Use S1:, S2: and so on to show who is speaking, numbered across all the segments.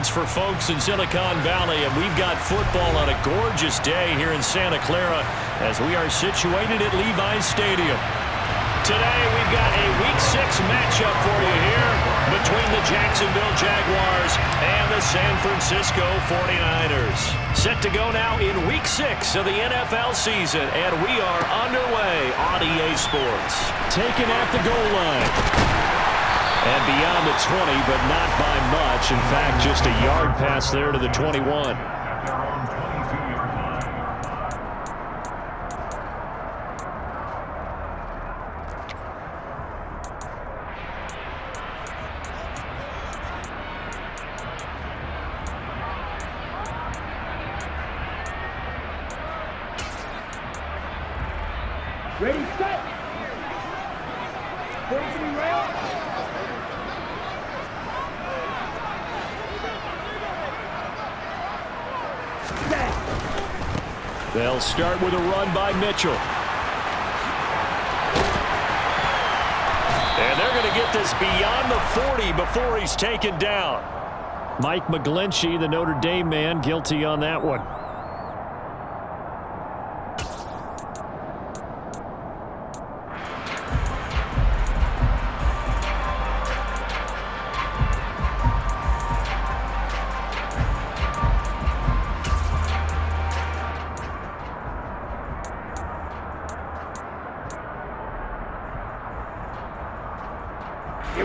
S1: difference for folks in Silicon Valley, and we've got football on a gorgeous day here in Santa Clara as we are situated at Levi's Stadium. Today we've got a Week 6 matchup for you here between the Jacksonville Jaguars and the San Francisco 49ers. Set to go now in Week 6 of the NFL season, and we are underway on EA Sports. Taken at the goal line. And beyond the 20, but not by much. In fact, just a yard pass there to the 21.
S2: Ready, set. Forcing rail.
S1: They'll start with a run by Mitchell. And they're going to get this beyond the 40 before he's taken down. Mike McGlinchey, the Notre Dame man, guilty on that one.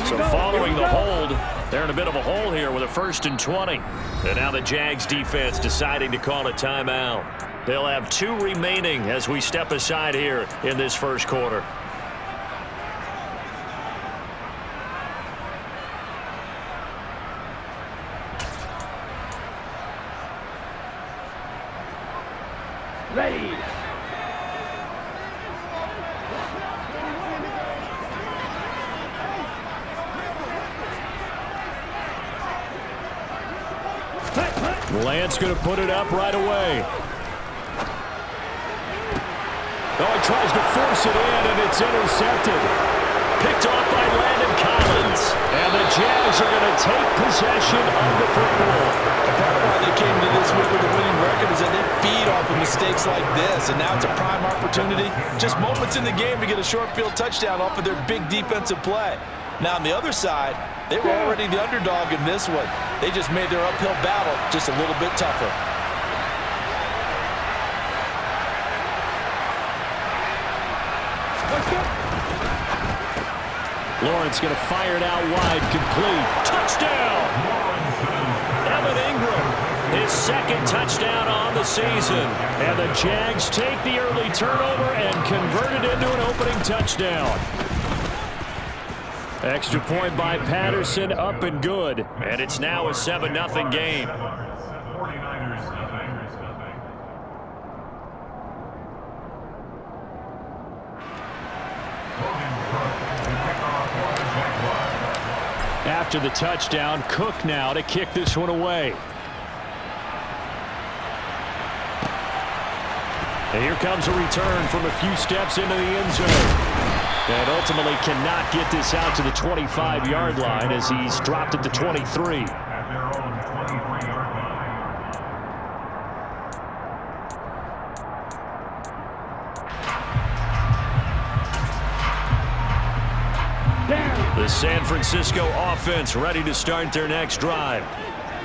S1: So following the hold, they're in a bit of a hole here with a 1st and 20. And now the Jags defense deciding to call a timeout. They'll have 2 remaining as we step aside here in this first quarter.
S2: Ready.
S1: Lance going to put it up right away. Oh, he tries to force it in, and it's intercepted. Picked off by Landon Collins. And the Jags are going to take possession of the football.
S3: Part of why they came to this week with a winning record is that they feed off of mistakes like this, and now it's a prime opportunity. Just moments in the game to get a short field touchdown off of their big defensive play. Now, on the other side, they were already the underdog in this one. They just made their uphill battle just a little bit tougher.
S1: Lawrence going to fire it out wide, complete. Touchdown! Evan Ingram, his 2nd touchdown on the season. And the Jags take the early turnover and convert it into an opening touchdown. Extra point by Patterson, up and good. And it's now a 7-0 game. After the touchdown, Cook now to kick this one away. And here comes a return from a few steps into the end zone. And ultimately cannot get this out to the 25-yard line as he's dropped at the 23. The San Francisco offense ready to start their next drive.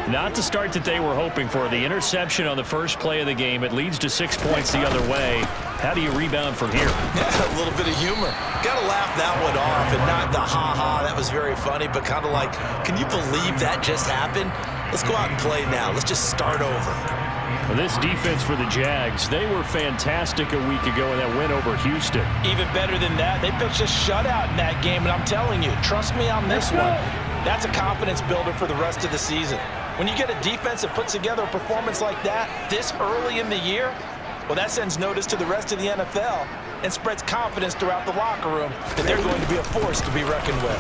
S1: Not the start that they were hoping for. The interception on the first play of the game. It leads to 6 points the other way. How do you rebound from here?
S3: Yeah, a little bit of humor. Got to laugh that one off, and not the ha-ha, that was very funny, but kind of like, can you believe that just happened? Let's go out and play now. Let's just start over.
S1: Well, this defense for the Jags, they were fantastic a week ago in that win over Houston.
S3: Even better than that, they pitched a shutout in that game, and I'm telling you, trust me on this one. That's a confidence builder for the rest of the season. When you get a defense that puts together a performance like that this early in the year, well, that sends notice to the rest of the NFL and spreads confidence throughout the locker room that they're going to be a force to be reckoned with.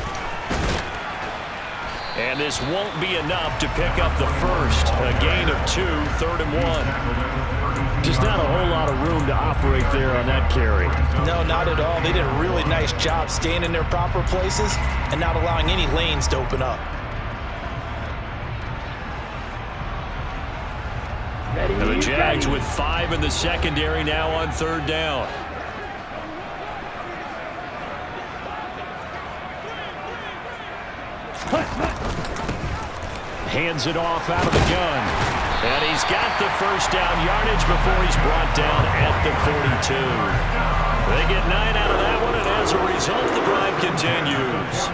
S1: And this won't be enough to pick up the first. A gain of 2, 3rd and 1. Just not a whole lot of room to operate there on that carry.
S3: No, not at all. They did a really nice job staying in their proper places and not allowing any lanes to open up.
S1: And the Jags with 5 in the secondary now on 3rd down. Hands it off out of the gun. And he's got the first down yardage before he's brought down at the 42. They get 9 out of that one, and as a result, the drive continues.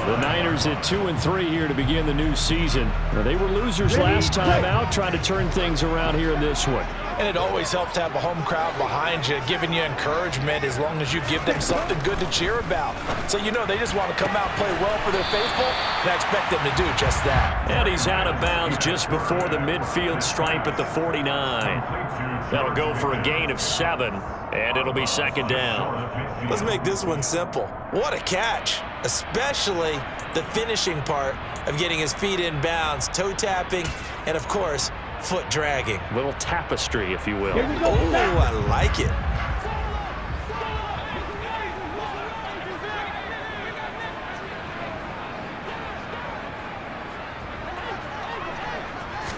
S1: The Niners at 2-3 here to begin the new season. Now, they were losers last time out, trying to turn things around here in this one.
S3: And it always helps to have a home crowd behind you, giving you encouragement as long as you give them something good to cheer about. So you know they just want to come out and play well for their faithful, and I expect them to do just that.
S1: And he's out of bounds just before the midfield stripe at the 49. That'll go for a gain of 7, and it'll be 2nd down.
S3: Let's make this one simple. What a catch, especially the finishing part of getting his feet in bounds, toe tapping, and of course, foot dragging.
S1: Little tapestry, if you will.
S3: Oh, I like it.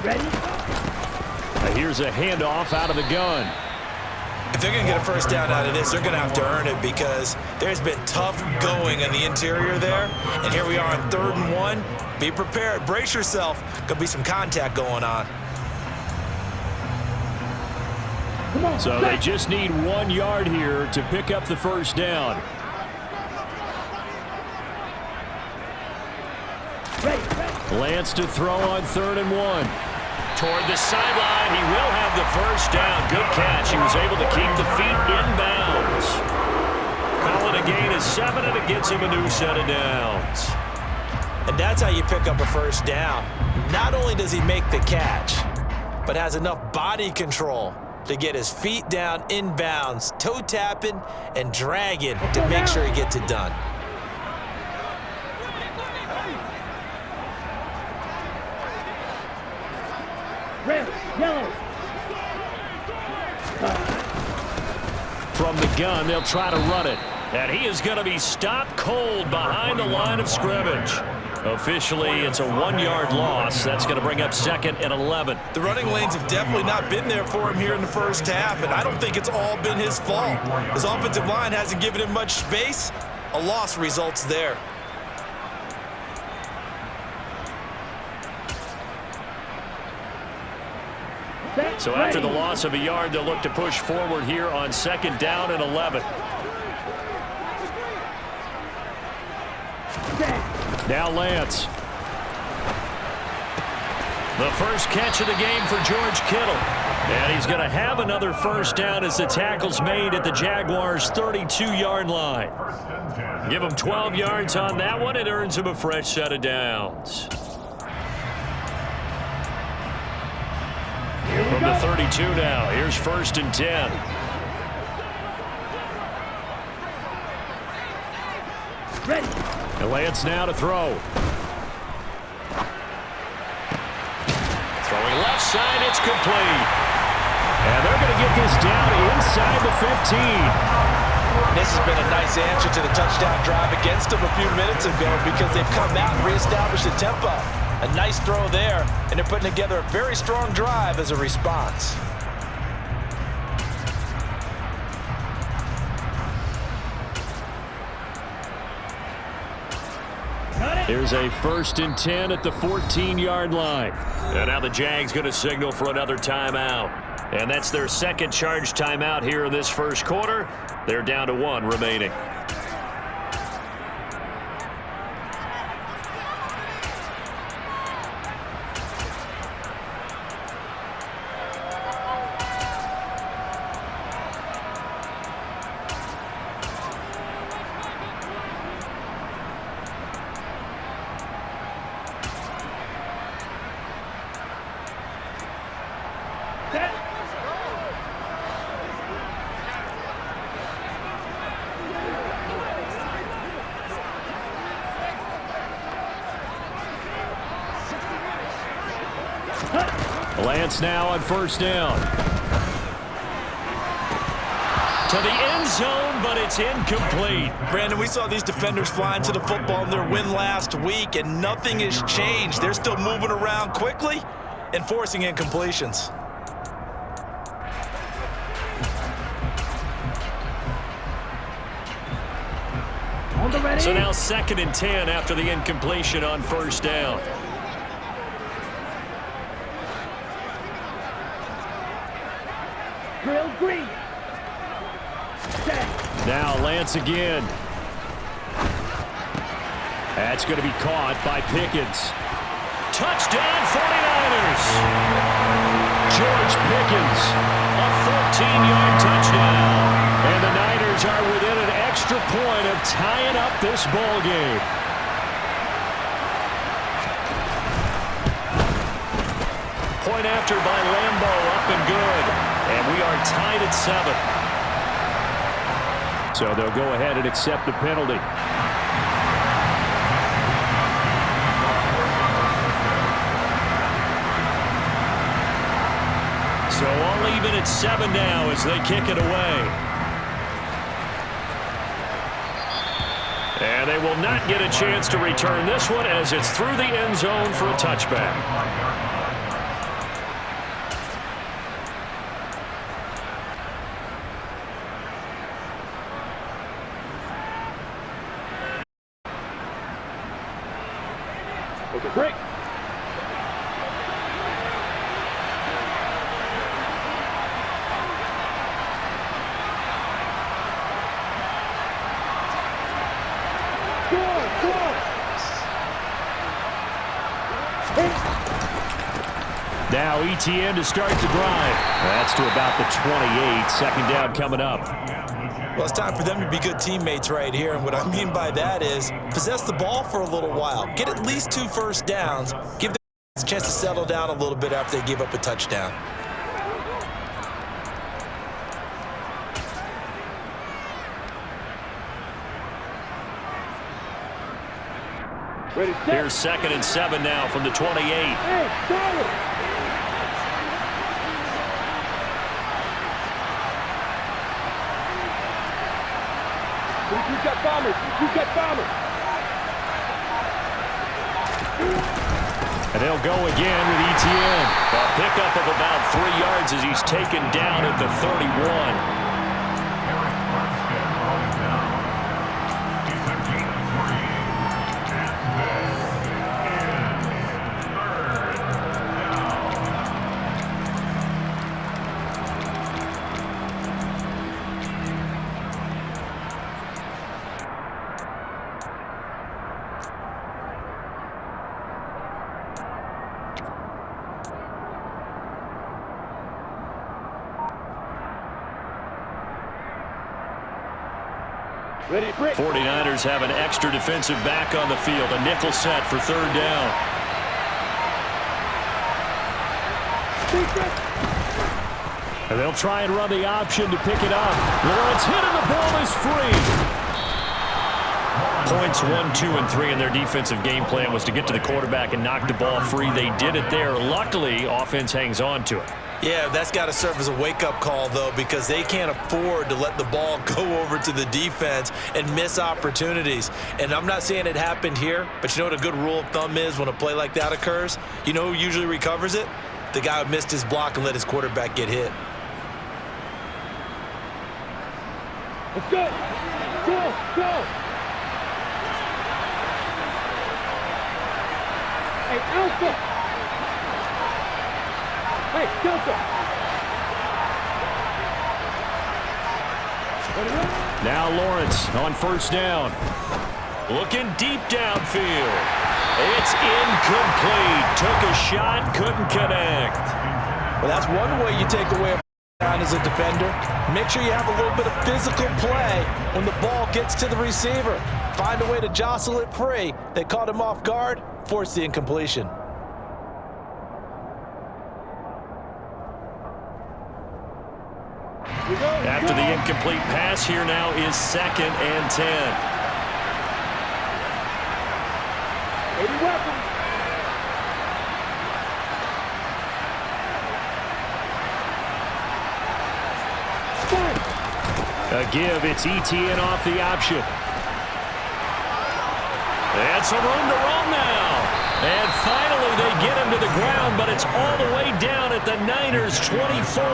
S2: Ready?
S1: Now here's a handoff out of the gun.
S3: If they're going to get a first down out of this, they're going to have to earn it because there's been tough going on the interior there. And here we are on 3rd and 1. Be prepared. Brace yourself. Going to be some contact going on.
S1: So they just need 1 yard here to pick up the first down. Lance to throw on 3rd and 1. Toward the sideline, he will have the first down. Good catch. He was able to keep the feet inbounds. Calling a gain of 7, and it gets him a new set of downs.
S3: And that's how you pick up a first down. Not only does he make the catch, but has enough body control to get his feet down inbounds, toe tapping and dragging to make sure he gets it done.
S2: Red, yellow.
S1: From the gun, they'll try to run it. And he is going to be stopped cold behind the line of scrimmage. Officially, it's a 1-yard loss. That's going to bring up 2nd and 11.
S3: The running lanes have definitely not been there for him here in the first half, and I don't think it's all been his fault. His offensive line hasn't given him much space. A loss results there.
S1: So after the loss of a yard, they'll look to push forward here on 2nd down and 11. Now Lance. The first catch of the game for George Kittle. And he's going to have another first down as the tackle's made at the Jaguars' 32-yard line. Give him 12 yards on that one. It earns him a fresh set of downs. From the 32 now, here's 1st and 10.
S2: Ready.
S1: And Lance now to throw. Throwing left side, it's complete. And they're going to get this down inside the 15.
S3: This has been a nice answer to the touchdown drive against them a few minutes ago because they've come out and reestablished the tempo. A nice throw there, and they're putting together a very strong drive as a response.
S1: Here's a 1st and 10 at the 14-yard line. And now the Jags going to signal for another timeout. And that's their 2nd charge timeout here in this first quarter. They're down to 1 remaining. Lance now on 1st down. To the end zone, but it's incomplete.
S3: Brandon, we saw these defenders flying to the football in their win last week, and nothing has changed. They're still moving around quickly and forcing incompletions.
S2: the ready.
S1: So now 2nd and 10 after the incompletion on 1st down.
S2: Drill green. Set.
S1: Now Lance again. That's going to be caught by Pickens. Touchdown 49ers. George Pickens, a 14-yard touchdown. And the Niners are within an extra point of tying up this ball game. Point after by Lambeau, up and good. And we are tied at 7. So they'll go ahead and accept the penalty. So all even at 7 now as they kick it away. And they will not get a chance to return this one as it's through the end zone for a touchback.
S2: Break.
S1: Now ETN to start the drive. That's to about the 28. 2nd down coming up.
S3: Well, it's time for them to be good teammates right here. And what I mean by that is possess the ball for a little while. Get at least 2 first downs. Give them a chance to settle down a little bit after they give up a touchdown.
S2: Ready, set.
S1: Here's 2nd and 7 now from the 28.
S2: Hey, solid. You got bombers. You got bombers.
S1: And they'll go again with ETN. A pickup of about 3 yards as he's taken down at the 31.
S2: Ready, break.
S1: 49ers have an extra defensive back on the field. A nickel set for 3rd down. And they'll try and run the option to pick it up. Lawrence hit and the ball is free. Points 1, 2, and 3 in their defensive game plan was to get to the quarterback and knock the ball free. They did it there. Luckily, offense hangs on to it.
S3: Yeah, that's got to serve as a wake-up call, though, because they can't afford to let the ball go over to the defense and miss opportunities. And I'm not saying it happened here, but you know what a good rule of thumb is when a play like that occurs? You know who usually recovers it? The guy who missed his block and let his quarterback get hit.
S2: Let's go. Go, go. Hey, Alpha. Hey, Delta.
S1: Now Lawrence on 1st down. Looking deep downfield. It's incomplete. Took a shot, couldn't connect.
S3: Well, that's one way you take away a down as a defender. Make sure you have a little bit of physical play when the ball gets to the receiver. Find a way to jostle it free. They caught him off guard, forced the incompletion.
S1: After the incomplete pass, here now is 2nd and 10. A give, it's ETN off the option. And some room to run now. And finally, they get him to the ground, but it's all the way down at the Niners' 24.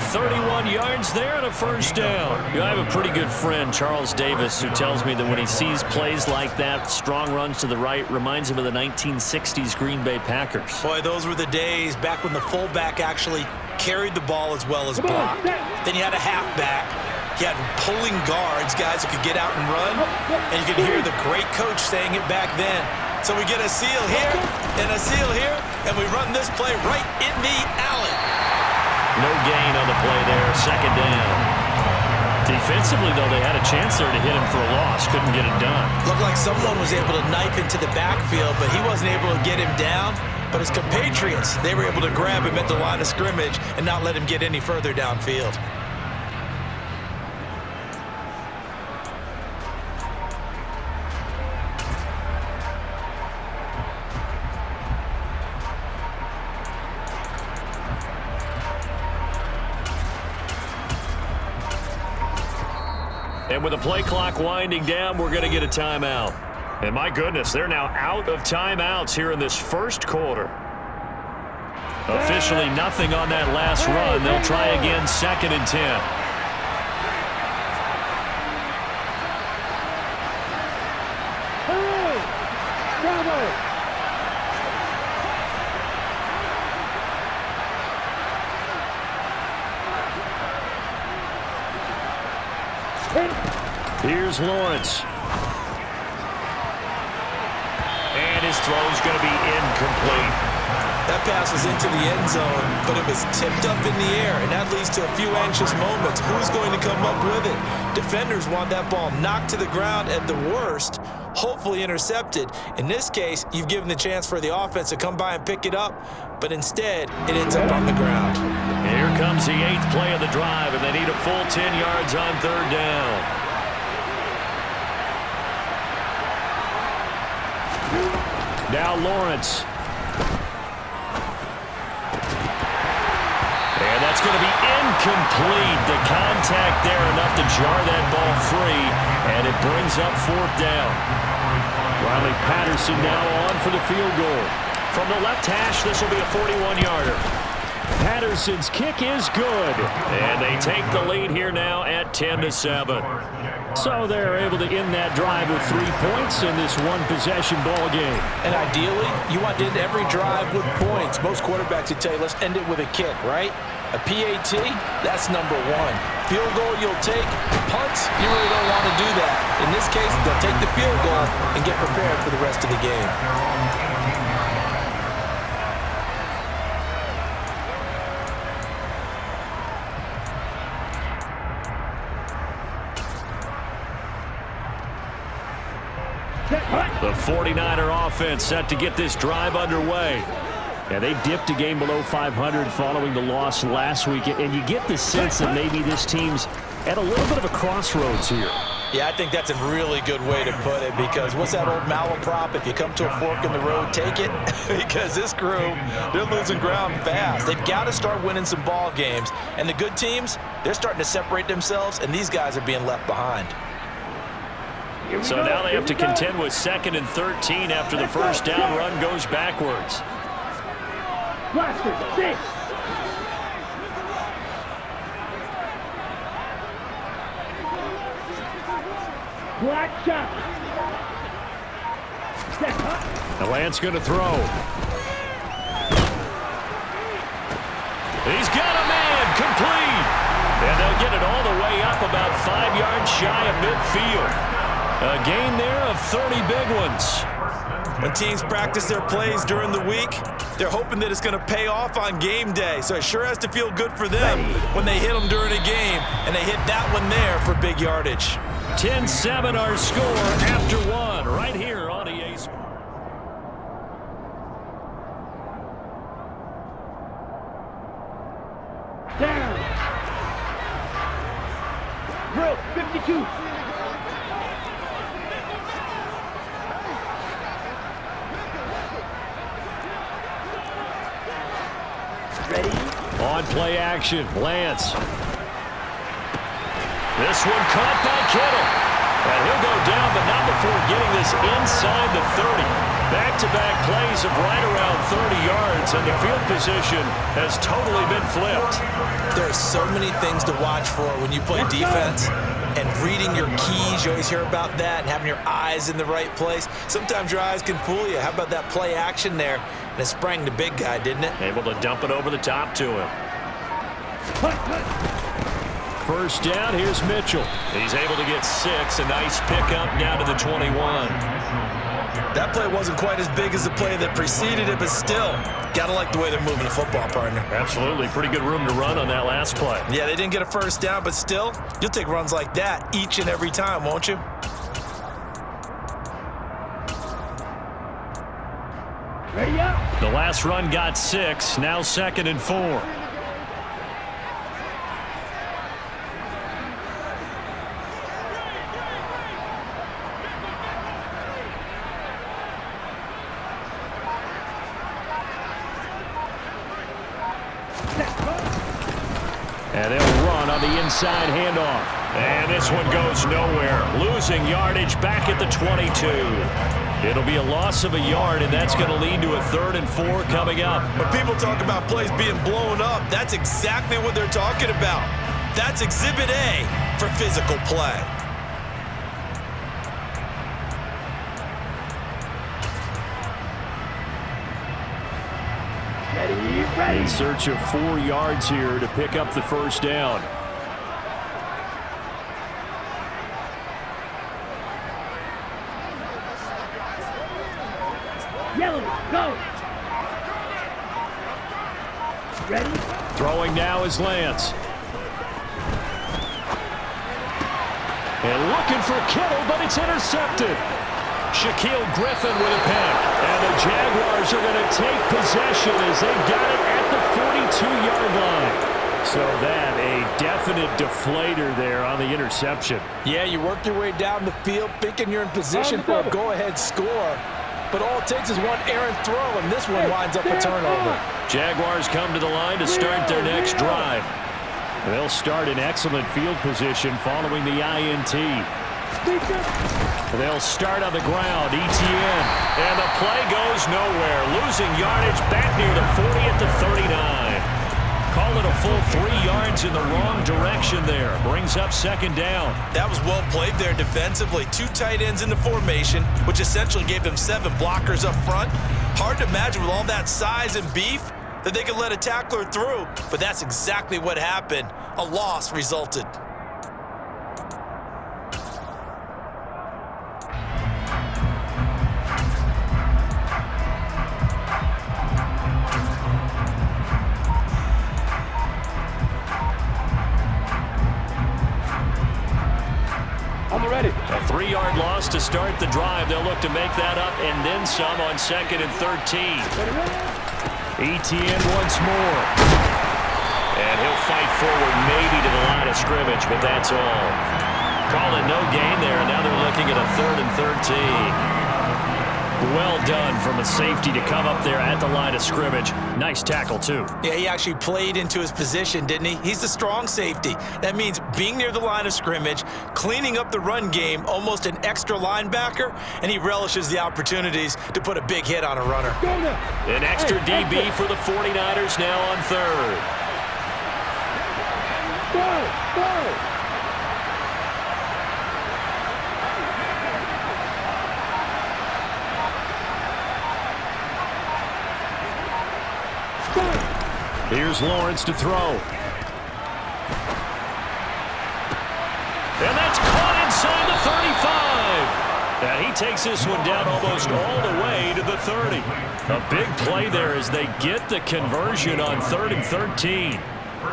S1: 31 yards there and a first down. I have a pretty good friend, Charles Davis, who tells me that when he sees plays like that, strong runs to the right, reminds him of the 1960s Green Bay Packers.
S3: Boy, those were the days back when the fullback actually carried the ball as well as blocked. Then you had a halfback. You had pulling guards, guys who could get out and run, and you could hear the great coach saying it back then. So we get a seal here and a seal here, and we run this play right in the alley.
S1: No gain on the play there, second down. Defensively, though, they had a chance there to hit him for a loss. Couldn't get it done.
S3: Looked like someone was able to knife into the backfield, but he wasn't able to get him down. But his compatriots, they were able to grab him at the line of scrimmage and not let him get any further downfield.
S1: And with the play clock winding down, we're going to get a timeout. And my goodness, they're now out of timeouts here in this first quarter. Officially nothing on that last run. They'll try again, 2nd and 10. Here's Lawrence. And his throw's going to be incomplete.
S3: That pass was into the end zone, but it was tipped up in the air, and that leads to a few anxious moments. Who's going to come up with it? Defenders want that ball knocked to the ground at the worst, hopefully intercepted. In this case, you've given the chance for the offense to come by and pick it up, but instead, it ends up on the ground.
S1: Here comes the 8th play of the drive, and they need a full 10 yards on 3rd down. Now Lawrence. And that's going to be incomplete. The contact there enough to jar that ball free, and it brings up 4th down. Riley Patterson now on for the field goal. From the left hash, this will be a 41-yarder. Patterson's kick is good, and they take the lead here now at 10-7. So they're able to end that drive with 3 points in this one-possession ball game.
S3: And ideally, you want to end every drive with points. Most quarterbacks would tell you, let's end it with a kick, right? A PAT, that's number 1. Field goal you'll take. Punts, you really don't want to do that. In this case, they'll take the field goal and get prepared for the rest of the game.
S1: The 49er offense set to get this drive underway. Yeah, they dipped a game below 500 following the loss last week, and you get the sense that maybe this team's at a little bit of a crossroads here.
S3: Yeah, I think that's a really good way to put it, because what's that old malaprop? If you come to a fork in the road, take it. Because this crew, they're losing ground fast. They've got to start winning some ball games. And the good teams, they're starting to separate themselves, and these guys are being left behind.
S1: So now they have to contend with 2nd and 13 after the first down run goes backwards.
S2: Blaster, 6. Black shot.
S1: The Lance going to throw. He's got a man, complete. And they'll get it all the way up about 5 yards shy of midfield. A gain there of 30 big ones.
S3: When teams practice their plays during the week, they're hoping that it's going to pay off on game day. So it sure has to feel good for them when they hit them during a game, and they hit that one there for big yardage.
S1: 10-7 our score after 1 right here on EA Sports.
S2: Down. Drill, 52. Ready?
S1: On play action, Lance. This one caught by Kittle. And he'll go down, but not before getting this inside the 30. Back-to-back plays of right around 30 yards, and the field position has totally been flipped.
S3: There are so many things to watch for when you play defense, and reading your keys, you always hear about that, and having your eyes in the right place. Sometimes your eyes can fool you. How about that play action there? And it sprang the big guy, didn't it?
S1: Able to dump it over the top to him. First down, here's Mitchell. He's able to get 6. A nice pickup down to the 21.
S3: That play wasn't quite as big as the play that preceded it, but still, gotta like the way they're moving the football, partner.
S1: Absolutely. Pretty good room to run on that last play.
S3: Yeah, they didn't get a first down, but still, you'll take runs like that each and every time, won't you?
S2: Ready up.
S1: The last run got 6. Now 2nd and 4. And they'll run on the inside handoff. And this one goes nowhere. Losing yardage back at the 22. It'll be a loss of a yard, and that's going to lead to a 3rd and 4 coming up.
S3: When people talk about plays being blown up, that's exactly what they're talking about. That's Exhibit A for physical play.
S2: Ready.
S1: In search of 4 yards here to pick up the first down.
S2: Yellow, go. Ready.
S1: Throwing now is Lance. And looking for Kittle, but it's intercepted. Shaquille Griffin with a pick. And the Jaguars are going to take possession as they got it at the 42-yard line. So that a definite deflator there on the interception.
S3: Yeah, you work your way down the field thinking you're in position for a go-ahead score. But all it takes is one errant throw, and this one winds up a turnover.
S1: Jaguars come to the line to start their next drive. They'll start in excellent field position following the INT. They'll start on the ground, ETN. And the play goes nowhere. Losing yardage back near the 40 at the 39. Call it a full 3 yards in the wrong direction there. Brings up 2nd down.
S3: That was well played there defensively. 2 tight ends in the formation, which essentially gave them 7 blockers up front. Hard to imagine with all that size and beef that they could let a tackler through, but that's exactly what happened. A loss resulted.
S2: I'm ready.
S1: A 3-yard loss to start the drive. They'll look to make that up and then some on 2nd and 13. ETN once more. And he'll fight forward maybe to the line of scrimmage, but that's all. Call it no gain there, and now they're looking at a 3rd and 13. Well done from a safety to come up there at the line of scrimmage. Nice tackle, too.
S3: Yeah, he actually played into his position, didn't he? He's the strong safety. That means being near the line of scrimmage, cleaning up the run game, almost an extra linebacker, and he relishes the opportunities to put a big hit on a runner.
S1: An extra DB for the 49ers now on 3rd.
S2: Go.
S1: Here's Lawrence to throw. And that's caught inside the 35. And he takes this one down almost all the way to the 30. A big play there as they get the conversion on 3rd and 13.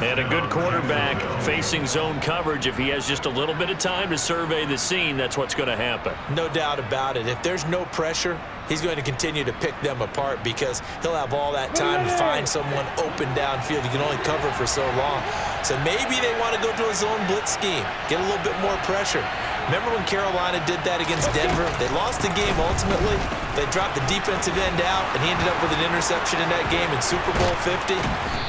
S1: And a good quarterback facing zone coverage. If he has just a little bit of time to survey the scene, that's what's going to happen.
S3: No doubt about it. If there's no pressure, he's going to continue to pick them apart because he'll have all that time to find someone open downfield. He can only cover for so long. So maybe they want to go to a zone blitz scheme, get a little bit more pressure. Remember when Carolina did that against Denver? They lost the game ultimately. They dropped the defensive end out, and he ended up with an interception in that game in Super Bowl 50.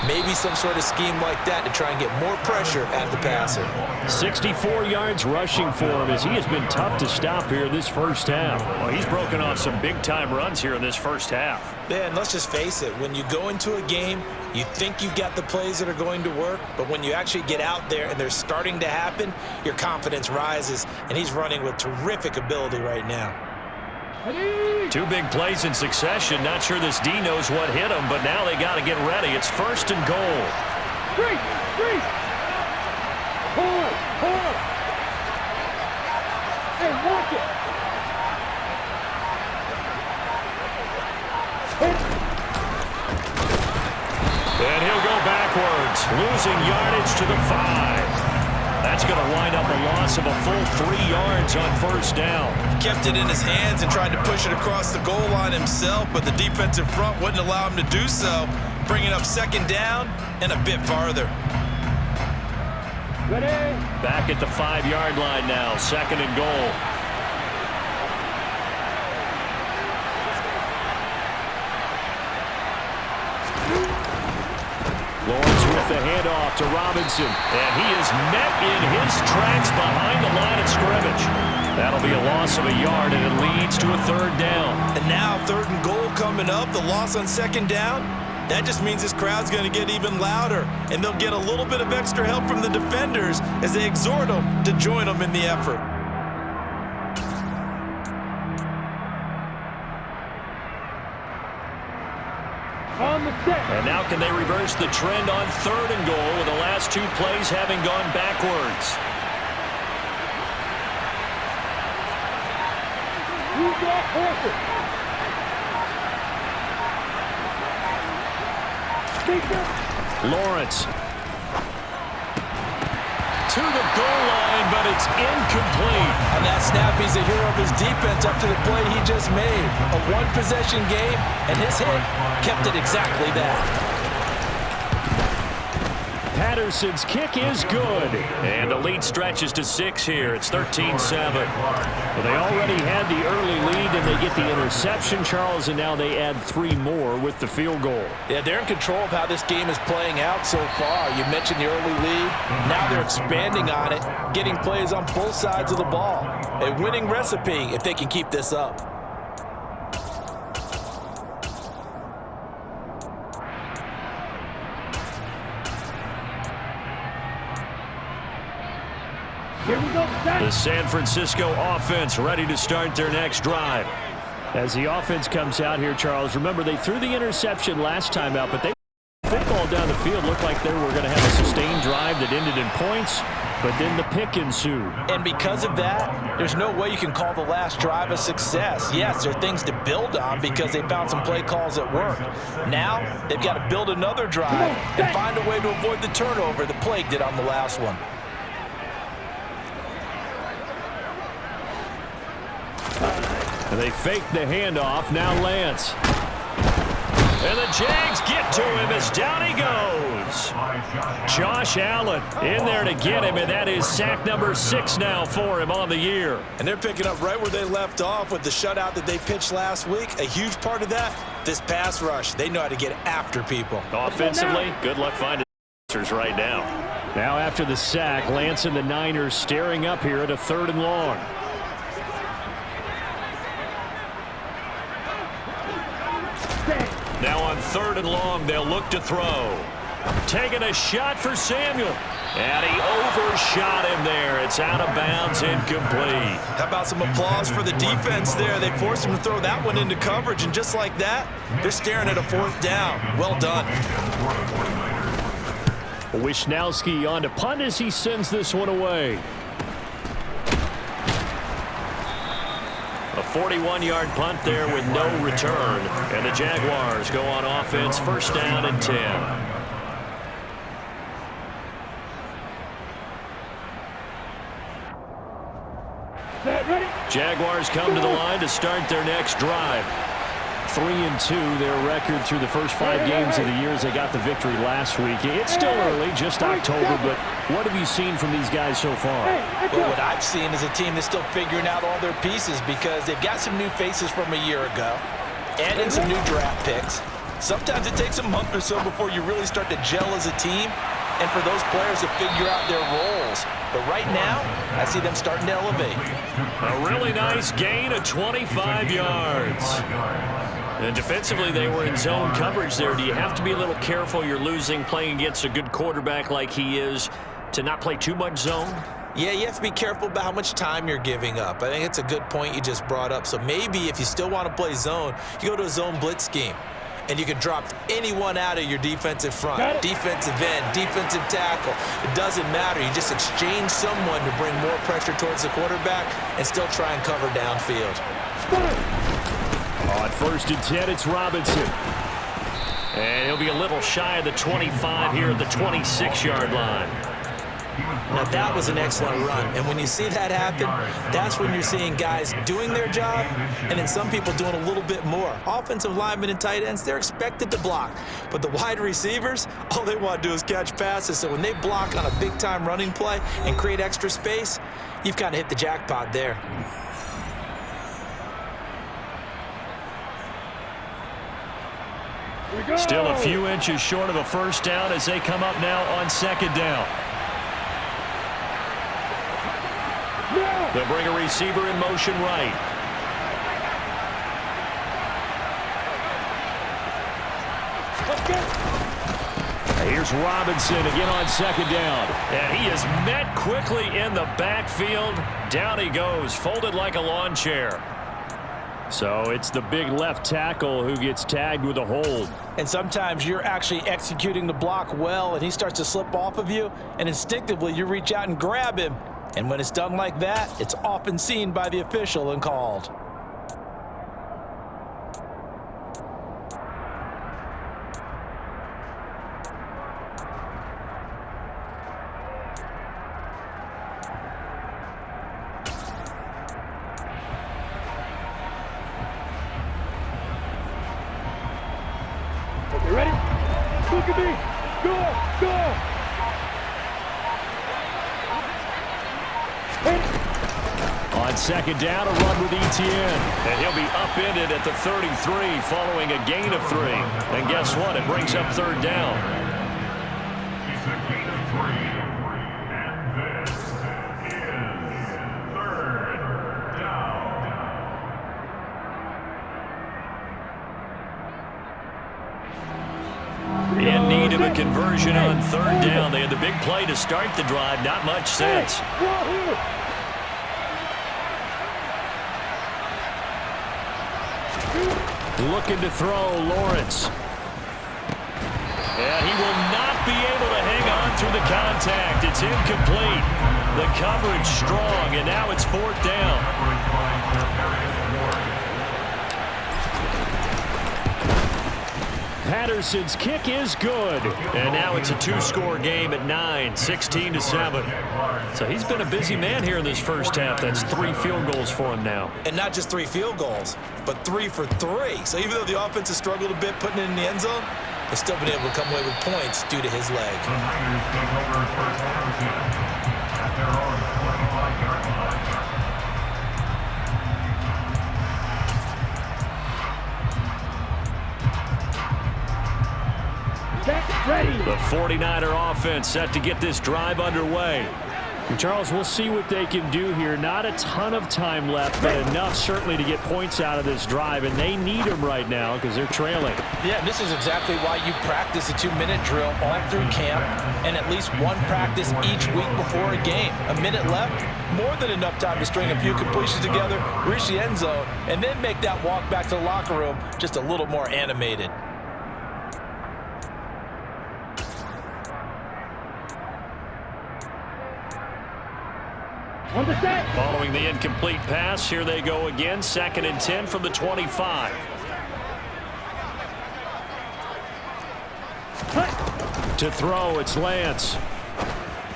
S3: Maybe some sort of scheme like that to try and get more pressure at the passer.
S1: 64 yards rushing for him as he has been tough to stop here this first half. Well, he's broken off some big big-time runs here in this first half.
S3: Man, let's just face it. When you go into a game, you think you've got the plays that are going to work, but when you actually get out there and they're starting to happen, your confidence rises, and he's running with terrific ability right now.
S1: Two big plays in succession. Not sure this D knows what hit him, but now they got to get ready. It's 1st and goal.
S2: Freeze! Hold! Hey, watch it!
S1: And he'll go backwards, losing yardage to the 5. That's going to wind up a loss of a full 3 yards on 1st down.
S3: Kept it in his hands and tried to push it across the goal line himself, but the defensive front wouldn't allow him to do so, bringing up 2nd down and a bit farther.
S2: Ready?
S1: Back at the 5-yard line now, 2nd and goal. Lawrence with the handoff to Robinson, and he is met in his tracks behind the line of scrimmage. That'll be a loss of a yard, and it leads to a 3rd down.
S3: And now 3rd and goal coming up, the loss on 2nd down. That just means this crowd's going to get even louder, and they'll get a little bit of extra help from the defenders as they exhort them to join them in the effort.
S2: On the set.
S1: And now can they reverse the trend on 3rd and goal with the last 2 plays having gone backwards?
S2: You got horses.
S1: Lawrence to the goal line, but it's incomplete.
S3: On that snap, he's a hero of his defense up to the play he just made. A 1-possession game, and his hit kept it exactly that.
S1: Patterson's kick is good. And the lead stretches to 6 here. It's 13-7. Well, they already had the early lead, and they get the interception, Charles, and now they add 3 more with the field goal.
S3: Yeah, they're in control of how this game is playing out so far. You mentioned the early lead. Now they're expanding on it, getting plays on both sides of the ball. A winning recipe if they can keep this up.
S2: Here we go,
S1: The San Francisco offense ready to start their next drive. As the offense comes out here, Charles, remember they threw the interception last time out, but they football down the field looked like they were going to have a sustained drive that ended in points, but then the pick ensued.
S3: And because of that, there's no way you can call the last drive a success. Yes, there are things to build on because they found some play calls that work. Now, they've got to build another drive and find a way to avoid the turnover that plagued it on the last one.
S1: And they fake the handoff. Now Lance. And the Jags get to him as down he goes. Josh Allen in there to get him, and that is sack number 6 now for him on the year.
S3: And they're picking up right where they left off with the shutout that they pitched last week. A huge part of that, this pass rush. They know how to get after people.
S1: Offensively, good luck finding answers right now. Now after the sack, Lance and the Niners staring up here at a 3rd and long. Now on 3rd and long, they'll look to throw. Taking a shot for Samuel. And he overshot him there. It's out of bounds, incomplete.
S3: How about some applause for the defense there? They forced him to throw that one into coverage, and just like that, they're staring at a 4th down. Well done.
S1: Wishnowski on to punt as he sends this one away. A 41-yard punt there with no return. And the Jaguars go on offense, 1st down and 10. Jaguars come to the line to start their next drive. 3-2, their record through the first 5 games of the year as they got the victory last week. It's still early, just October, but what have you seen from these guys so far?
S3: Well, what I've seen is a team that's still figuring out all their pieces because they've got some new faces from a year ago and some new draft picks. Sometimes it takes a month or so before you really start to gel as a team, and for those players to figure out their roles. But right now, I see them starting to elevate.
S1: A really nice gain of 25 yards. And defensively, they were in zone coverage there. Do you have to be a little careful? You're losing playing against a good quarterback like he is to not play too much zone?
S3: Yeah, you have to be careful about how much time you're giving up. I think it's a good point you just brought up. So maybe if you still want to play zone, you go to a zone blitz scheme. And you can drop anyone out of your defensive front, defensive end, defensive tackle. It doesn't matter. You just exchange someone to bring more pressure towards the quarterback and still try and cover downfield.
S1: On 1st and 10, it's Robinson. And he'll be a little shy of the 25 here at the 26-yard line.
S3: Now, that was an excellent run. And when you see that happen, that's when you're seeing guys doing their job and then some people doing a little bit more. Offensive linemen and tight ends, they're expected to block. But the wide receivers, all they want to do is catch passes. So when they block on a big-time running play and create extra space, you've kind of hit the jackpot there.
S1: Still a few inches short of a first down as they come up now on 2nd down. They'll bring a receiver in motion right. Here's Robinson again on 2nd down. And he is met quickly in the backfield. Down he goes, folded like a lawn chair. So it's the big left tackle who gets tagged with a hold.
S3: And sometimes you're actually executing the block well, and he starts to slip off of you, and instinctively you reach out and grab him. And when it's done like that, it's often seen by the official and called.
S2: You ready? Look at me. Go, go.
S1: On 2nd down, a run with Etienne. And he'll be upended at the 33 following a gain of 3. And guess what? It brings up 3rd down.
S4: It's a gain of 3. And this is 3rd down.
S1: In need of a conversion on 3rd down. They had the big play to start the drive. Not much sense. Looking to throw, Lawrence. And he will not be able to hang on through the contact. It's incomplete. The coverage strong, and now it's 4th down. Patterson's kick is good. And now it's a 2-score game at 9, 16-7. So he's been a busy man here in this first half. That's 3 field goals for him now.
S3: And not just 3 field goals, but 3 for 3. So even though the offense has struggled a bit putting it in the end zone, they've still been able to come away with points due to his leg.
S4: The Niners take over first down at their own 25-yard line.
S2: Ready.
S1: The 49er offense set to get this drive underway. And Charles, we'll see what they can do here. Not a ton of time left, but enough certainly to get points out of this drive, and they need them right now because they're trailing.
S3: Yeah, this is exactly why you practice a 2-minute drill all through camp and at least one practice each week before a game. A minute left, more than enough time to string a few completions together, reach the end zone, and then make that walk back to the locker room just a little more animated.
S2: On the set.
S1: Following the incomplete pass, here they go again. 2nd and 10 from the 25. To throw, it's Lance.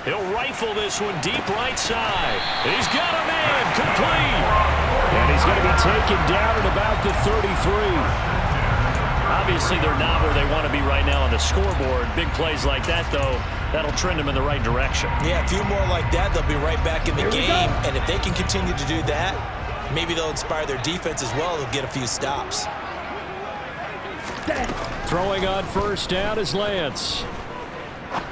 S1: He'll rifle this one deep right side. He's got him in, complete. And he's going to be taken down at about the 33. Obviously, they're not where they want to be right now on the scoreboard. Big plays like that, though, that'll trend them in the right direction.
S3: Yeah, a few more like that, they'll be right back in the game. And if they can continue to do that, maybe they'll inspire their defense as well. They'll get a few stops.
S1: Throwing on 1st down is Lance.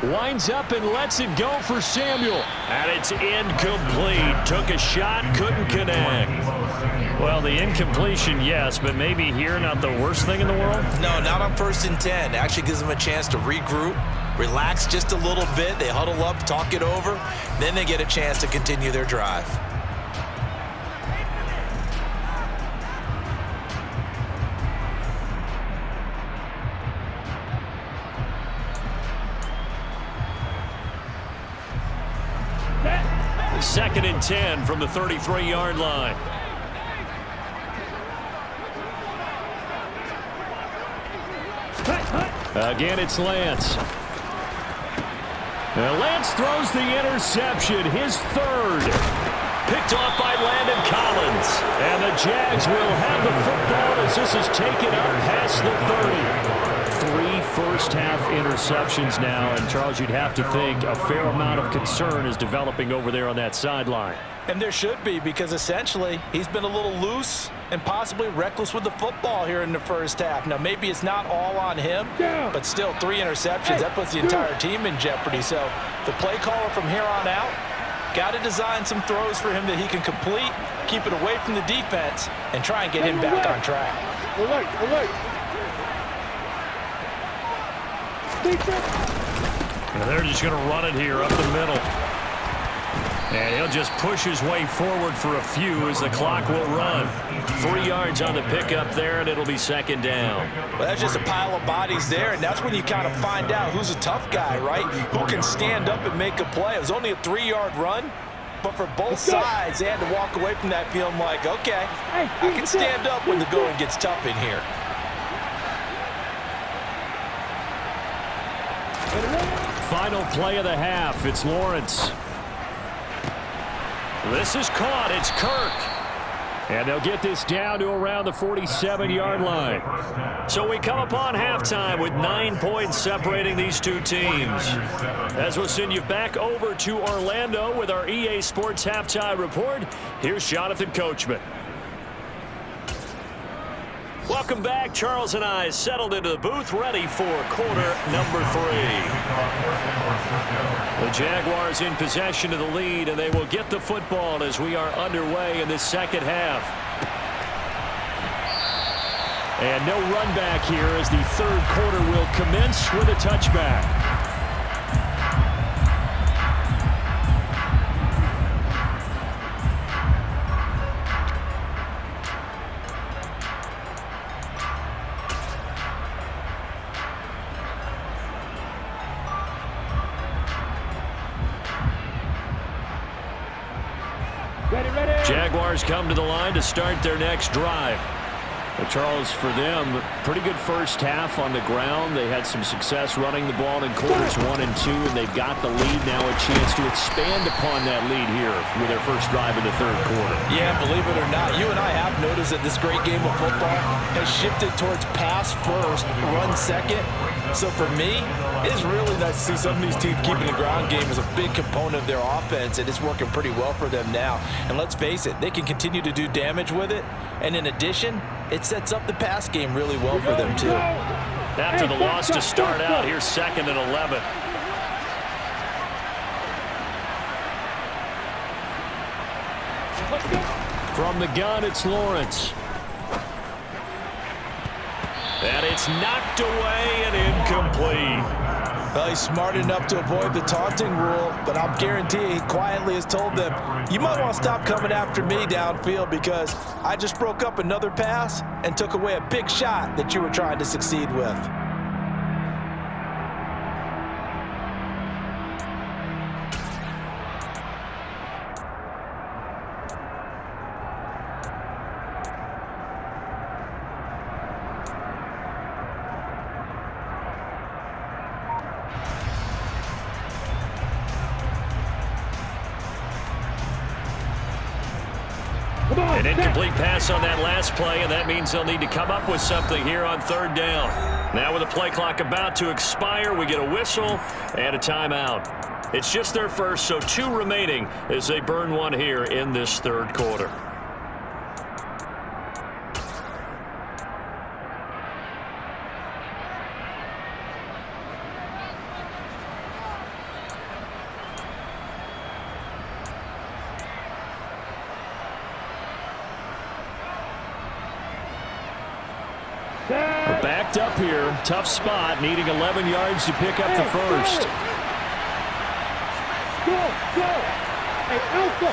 S1: Winds up and lets it go for Samuel. And it's incomplete. Took a shot, couldn't connect. Well, the incompletion, yes, but maybe here not the worst thing in the world?
S3: No, not on 1st and 10. Actually gives them a chance to regroup, relax just a little bit. They huddle up, talk it over. Then they get a chance to continue their drive.
S1: Second and 10 from the 33-yard line. Again, it's Lance. Now Lance throws the interception, his third. Picked off by Landon Collins. And the Jags will have the football as this is taken up past the 30. 3 first-half interceptions now, and Charles, you'd have to think a fair amount of concern is developing over there on that sideline.
S3: And there should be, because essentially he's been a little loose and possibly reckless with the football here in the first half. Now, maybe it's not all on him, but still 3 interceptions. That puts the entire team in jeopardy. So the play caller from here on out got to design some throws for him that he can complete, keep it away from the defense, and try and get him back on track.
S2: All right.
S1: And they're just going to run it here up the middle. And he'll just push his way forward for a few as the clock will run. 3 yards on the pickup there, and it'll be second down.
S3: Well, that's just a pile of bodies there, and that's when you kind of find out who's a tough guy, right? Who can stand up and make a play. It was only a 3-yard run, but for both sides, they had to walk away from that feeling like, okay, I can stand up when the going gets tough in here.
S1: Final play of the half. It's Lawrence. This is caught. It's Kirk. And they'll get this down to around the 47-yard line. So we come upon halftime with 9 points separating these two teams. As we'll send you back over to Orlando with our EA Sports Halftime Report, here's Jonathan Coachman. Welcome back. Charles and I settled into the booth, ready for quarter number 3. The Jaguars in possession of the lead, and they will get the football as we are underway in this second half. And no run back here as the third quarter will commence with a touchback. Jaguars come to the line to start their next drive. Well, Charles, for them, pretty good first half on the ground. They had some success running the ball in quarters 1 and 2, and they've got the lead now, a chance to expand upon that lead here with their first drive in the third quarter. Yeah, believe it or not, you and I have noticed that this great game of football has shifted towards pass first, run second. So for me, it's really nice to see some of these teams keeping the ground game as a big component of their offense, and it's working pretty well for them now. And let's face it, they can continue to do damage with it. And in addition, it sets up the pass game really well for them, too. After the loss to start out, here's 2nd and 11. From the gun, it's Lawrence. And it's knocked away and incomplete. Well, he's smart enough to avoid the taunting rule, but I'll guarantee he quietly has told them, you might want to stop coming after me downfield because I just broke up another pass and took away a big shot that you were trying to succeed with. An incomplete pass on that last play, and that means they'll need to come up with something here on 3rd down. Now with the play clock about to expire, we get a whistle and a timeout. It's just their first, so 2 remaining as they burn one here in this third quarter. tough spot, needing 11 yards to pick up the first.
S2: Go! Hey, Alpha!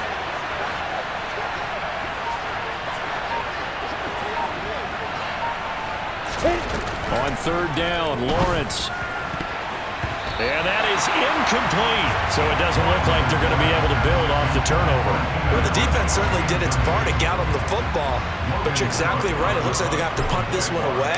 S1: On third down, Lawrence. And that is incomplete. So it doesn't look like they're going to be able to build off the turnover.
S3: Well, the defense certainly did its part to get them the football. But you're exactly right. It looks like they're going to have to punt this one away.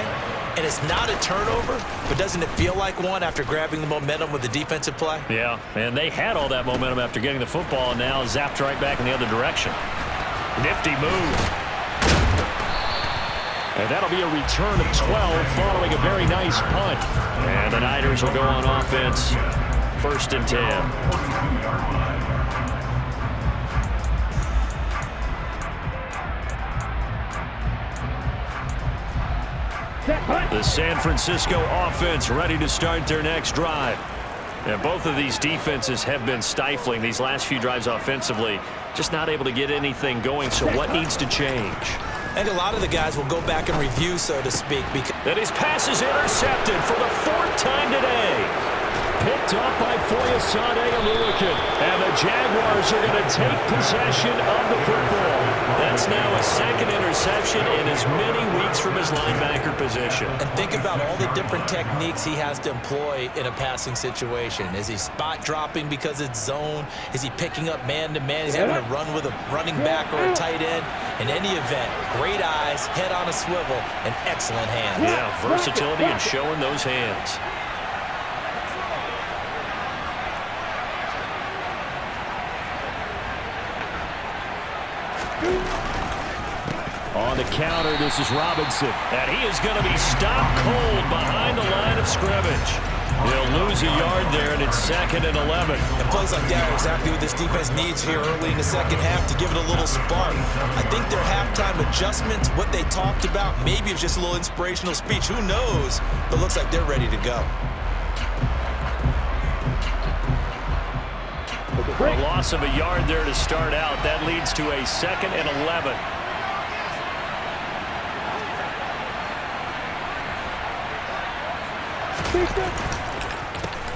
S3: And it's not a turnover, but doesn't it feel like one after grabbing the momentum with the defensive play?
S1: Yeah, and they had all that momentum after getting the football, and now zapped right back in the other direction. Nifty move. And that'll be a return of 12 following a very nice punt. And the Niners will go on offense. 1st and 10. The San Francisco offense ready to start their next drive. And both of these defenses have been stifling these last few drives offensively. Just not able to get anything going. So what needs to change?
S3: I think a lot of the guys will go back and review, so to speak.
S1: And his pass is intercepted for the 4th time today. Picked off by Foyesade Aluakin. And the Jaguars are going to take possession of the football. That's now a 2nd interception in as many weeks from his linebacker position.
S3: And think about all the different techniques he has to employ in a passing situation. Is he spot dropping because it's zone? Is he picking up man-to-man? Is he having to run with a running back or a tight end? In any event, great eyes, head on a swivel, and excellent hands.
S1: Yeah, versatility and showing those hands. On the counter, this is Robinson. And he is going to be stopped cold behind the line of scrimmage. He'll lose a yard there, and it's 2nd and 11.
S3: And plays like that are exactly what this defense needs here early in the second half to give it a little spark. I think their halftime adjustments, what they talked about, maybe it's just a little inspirational speech. Who knows? But looks like they're ready to go.
S1: A loss of a yard there to start out. That leads to a 2nd and 11.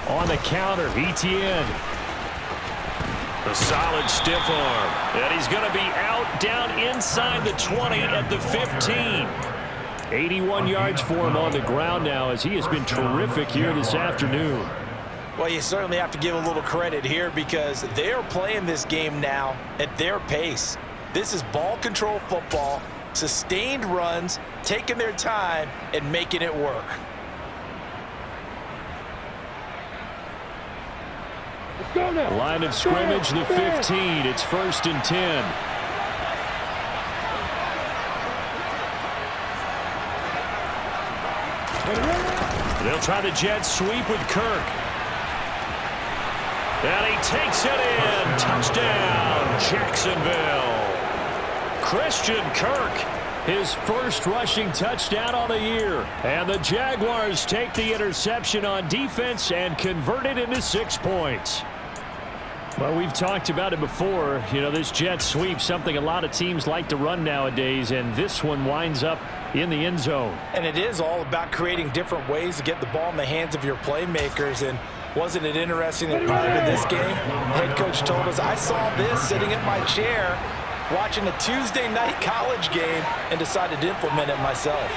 S1: On the counter, Etienne. A solid stiff arm. And he's going to be out down inside the 20 at the 15. 81 yards for him on the ground now as he has been terrific here this afternoon.
S3: Well, you certainly have to give a little credit here because they're playing this game now at their pace. This is ball control football, sustained runs, taking their time, and making it work.
S1: Line of scrimmage, the 15. It's 1st and 10. They'll try the jet sweep with Kirk. And he takes it in. Touchdown, Jacksonville. Christian Kirk, his first rushing touchdown on the year. And the Jaguars take the interception on defense and convert it into 6 points. Well, we've talked about it before. You know, this jet sweep, something a lot of teams like to run nowadays, and this one winds up in the end zone.
S3: And it is all about creating different ways to get the ball in the hands of your playmakers. And wasn't it interesting that prior to this game, the head coach told us, I saw this sitting in my chair watching a Tuesday night college game and decided to implement it myself.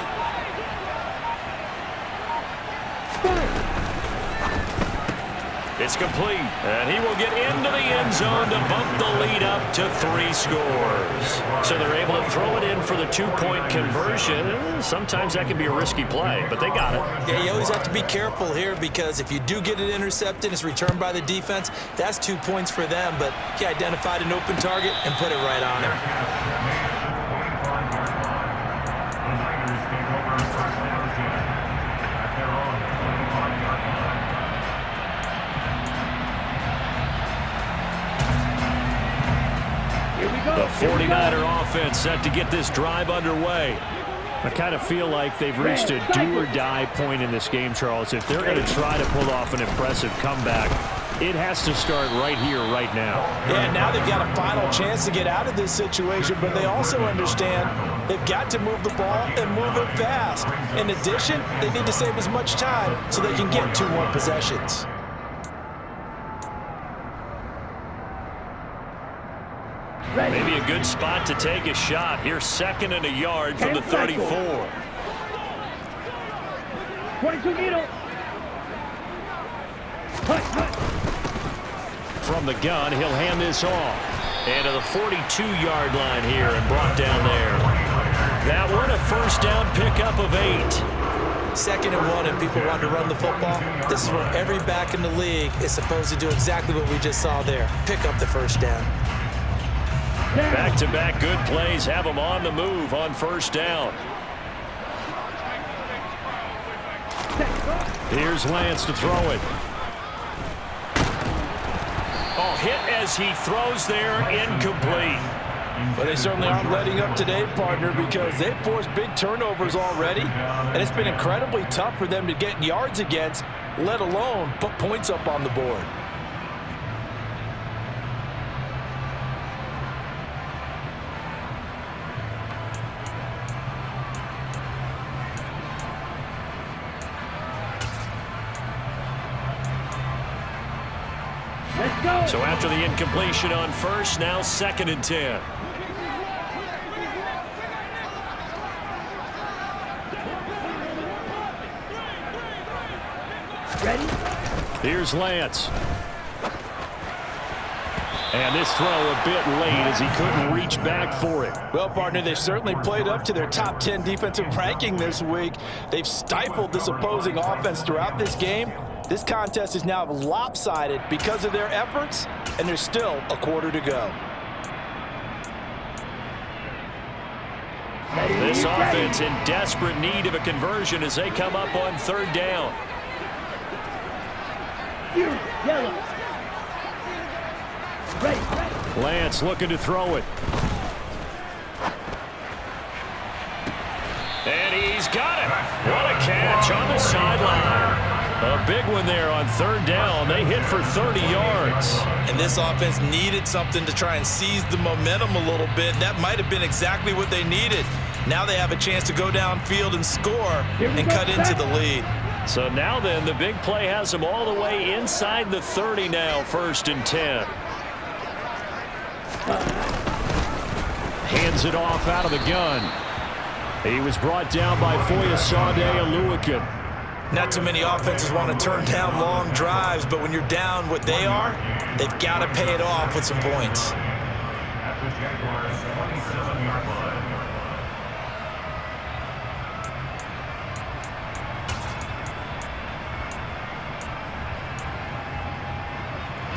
S1: It's complete, and he will get into the end zone to bump the lead up to 3 scores. So they're able to throw it in for the 2-point conversion. Sometimes that can be a risky play, but they got it.
S3: Yeah, you always have to be careful here because if you do get it intercepted, it's returned by the defense, that's 2 points for them, but he identified an open target and put it right on him.
S1: The 49er offense set to get this drive underway. I kind of feel like they've reached a do-or-die point in this game, Charles. If they're going to try to pull off an impressive comeback, It has to start right here, right now.
S3: Yeah, now they've got a final chance to get out of this situation, but they also understand they've got to move the ball and move it fast. In addition, they need to save as much time so they can get 2 more possessions.
S1: Maybe a good spot to take a shot. Here's 2nd and a yard from the 34.
S2: 22 needle.
S1: From the gun, he'll hand this off. And to the 42-yard line here and brought down there. That one a first down pickup of 8.
S3: 2nd and 1, and people want to run the football. This is where every back in the league is supposed to do exactly what we just saw there. Pick up the first down.
S1: Back-to-back good plays have them on the move on first down. Here's Lance to throw it. Oh, hit as he throws there, incomplete.
S3: But they certainly aren't letting up today, partner, because they've forced big turnovers already, and it's been incredibly tough for them to get yards against, let alone put points up on the board.
S1: So after the incompletion on first, now 2nd and 10.
S2: Ready?
S1: Here's Lance. And this throw a bit late as he couldn't reach back for it.
S3: Well, partner, they've certainly played up to their top 10 defensive ranking this week. They've stifled this opposing offense throughout this game. This contest is now lopsided because of their efforts, and there's still a quarter to go.
S1: This offense in desperate need of a conversion as they come up on 3rd down.
S2: Yellow. Ready.
S1: Lance looking to throw it. And he's got it. What a catch on the sideline. A big one there on 3rd down. They hit for 30 yards.
S3: And this offense needed something to try and seize the momentum a little bit. That might have been exactly what they needed. Now they have a chance to go downfield and score and cut into the lead.
S1: So now then, the big play has them all the way inside the 30 now, 1st and 10. Hands it off out of the gun. He was brought down by Wk6.
S3: Not too many offenses want to turn down long drives, but when you're down what they are, they've got to pay it off with some points.
S4: At the Jaguars 27-yard line.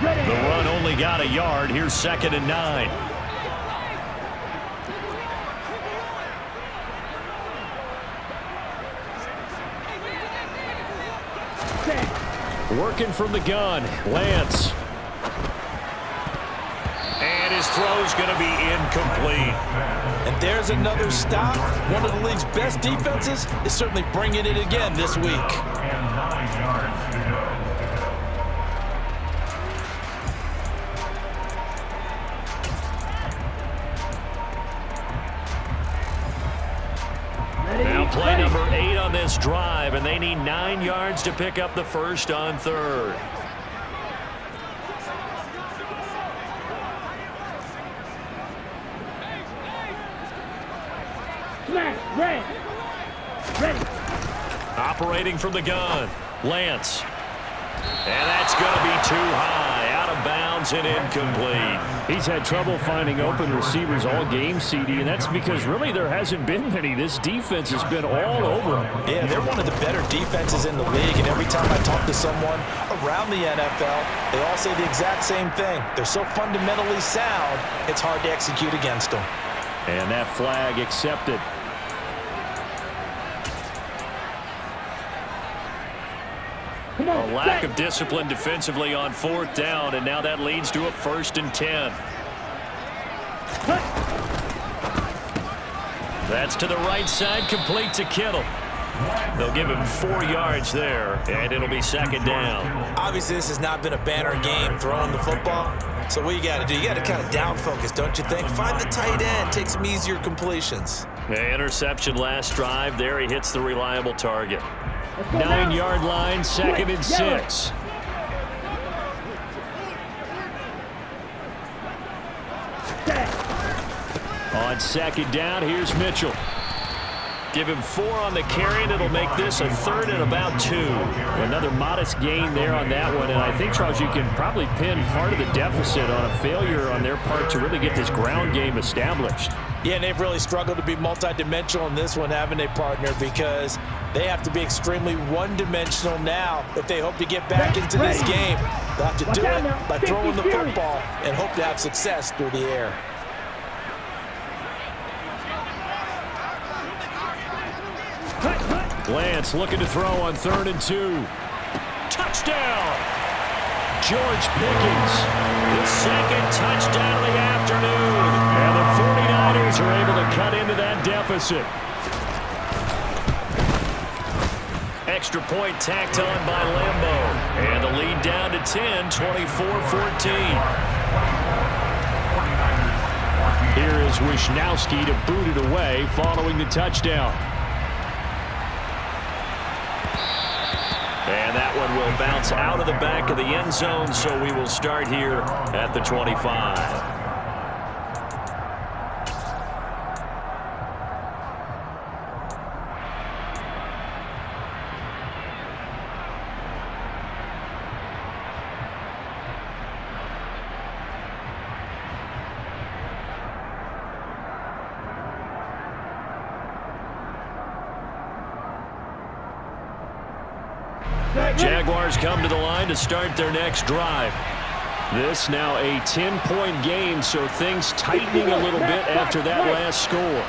S1: The run only got a yard. Here's 2nd and 9. Working from the gun, Lance. And his throw's going to be incomplete.
S3: And there's another stop. One of the league's best defenses is certainly bringing it again this week.
S4: And 9 yards to go.
S1: Now play number 8 on this drive, and they need 9 yards to pick up the first on 3rd.
S2: Ready.
S1: Operating from the gun, Lance. And that's going to be too high, out of bounds and incomplete. He's had trouble finding open receivers all game, CD, and that's because really there hasn't been many. This defense has been all over him.
S3: Yeah, they're one of the better defenses in the league, and every time I talk to someone around the NFL, they all say the exact same thing. They're so fundamentally sound, it's hard to execute against them.
S1: And that flag accepted. A lack of discipline defensively on 4th down, and now that leads to a 1st and 10. That's to the right side, complete to Kittle. They'll give him 4 yards there, and it'll be second down.
S3: Obviously, this has not been a banner game throwing the football. So what you got to do, you got to kind of down focus, don't you think? Find the tight end, take some easier completions.
S1: Interception last drive. There he hits the reliable target. 9-yard line, second and 6. On second down, here's Mitchell. Give him 4 on the carry, and it'll make this a 3rd and about 2. Another modest gain there on that one, and I think, Charles, you can probably pin part of the deficit on a failure on their part to really get this ground game established.
S3: Yeah, and they've really struggled to be multidimensional in this one, haven't they, partner? Because they have to be extremely one-dimensional now if they hope to get back into this game. They'll have to do it by throwing the football and hope to have success through the air.
S1: Lance looking to throw on 3rd and 2. Touchdown! George Pickens, the second touchdown of the afternoon. And the 49ers are able to cut into that deficit. Extra point tacked on by Lambo. And the lead down to 10, 24-14. Here is Wisnowski to boot it away following the touchdown. And that one will bounce out of the back of the end zone, so we will start here at the 25. Jaguars come to the line to start their next drive. This now a 10-point game, so things tightening a little bit after that last score.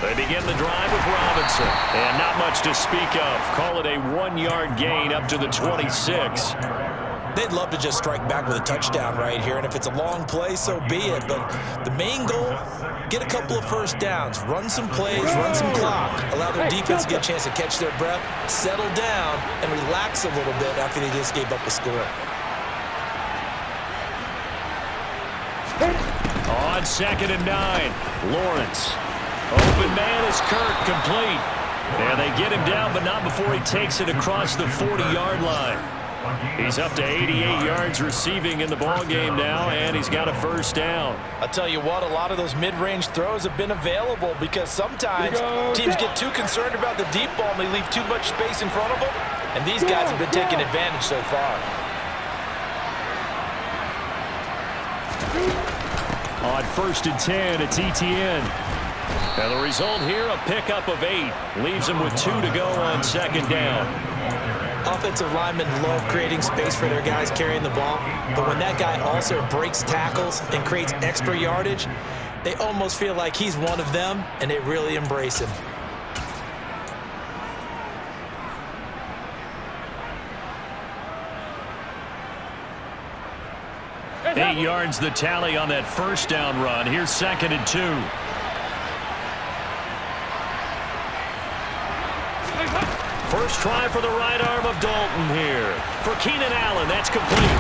S1: They begin the drive with Robinson, and not much to speak of. Call it a 1-yard gain up to the 26.
S3: They'd love to just strike back with a touchdown right here, and if it's a long play, so be it. But the main goal, get a couple of first downs, run some plays, run some clock, allow their defense to get a chance to catch their breath, settle down, and relax a little bit after they just gave up a score.
S1: On 2nd and 9, Lawrence. Open man is Kirk, complete. And they get him down, but not before he takes it across the 40-yard line. He's up to 88 yards receiving in the ballgame now, and he's got a first down.
S3: I'll tell you what, a lot of those mid-range throws have been available because sometimes teams get too concerned about the deep ball and they leave too much space in front of them, and these guys have been taking advantage so far.
S1: On 1st and 10, it's ETN. And the result here, a pickup of 8. Leaves him with 2 to go on 2nd down.
S3: Offensive linemen love creating space for their guys carrying the ball, but when that guy also breaks tackles and creates extra yardage, they almost feel like he's one of them, and they really embrace him.
S1: Eight yards the tally on that first down run. Here's 2nd and 2. First try for the right arm of Dalton here. For Keenan Allen, that's complete.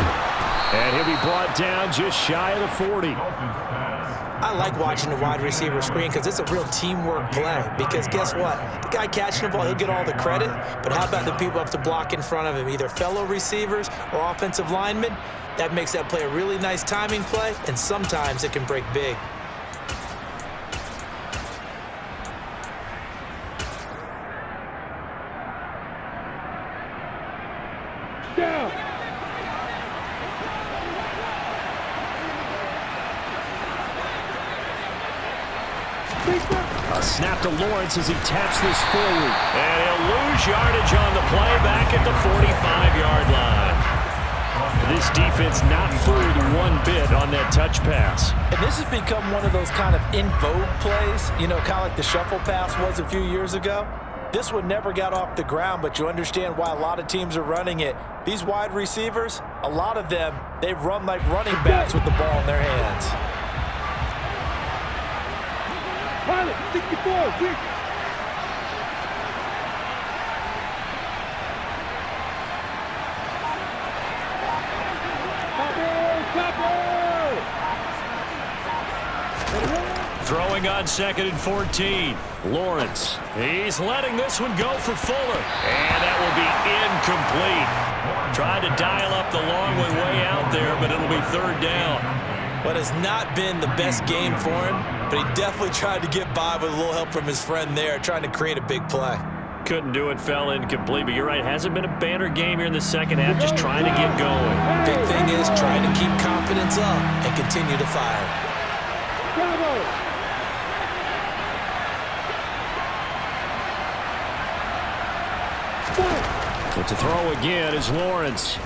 S1: And he'll be brought down just shy of the 40.
S3: I like watching the wide receiver screen because it's a real teamwork play. Because guess what? The guy catching the ball, he'll get all the credit. But how about the people up to block in front of him, either fellow receivers or offensive linemen? That makes that play a really nice timing play, and sometimes it can break big.
S1: A snap to Lawrence as he taps this forward. And he'll lose yardage on the play back at the 45-yard line. This defense not fooled one bit on that touch pass.
S3: And this has become one of those kind of in vogue plays, you know, kind of like the shuffle pass was a few years ago. This one never got off the ground, but you understand why a lot of teams are running it. These wide receivers, a lot of them, they run like running backs with the ball in their hands.
S2: 64, quick.
S1: Throwing on 2nd and 14. Lawrence. He's letting this one go for Fuller. And that will be incomplete. Tried to dial up the long way out there, but it'll be 3rd down.
S3: What has not been the best game for him, but he definitely tried to get by with a little help from his friend there, trying to create a big play.
S1: Couldn't do it, fell incomplete, but you're right. Hasn't been a banner game here in the second half, just trying to get going.
S3: Big thing is trying to keep confidence up and continue to fire.
S2: Bravo.
S1: But to throw again is Lawrence.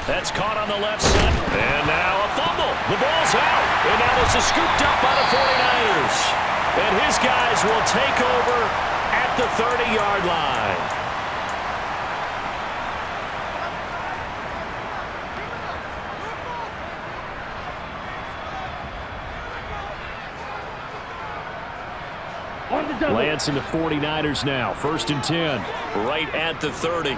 S1: That's caught on the left side. And now a fumble. The ball's out. And now this is scooped up by the 49ers. And his guys will take over at the 30-yard line. Lance and the 49ers now. 1st and 10. Right at the 30.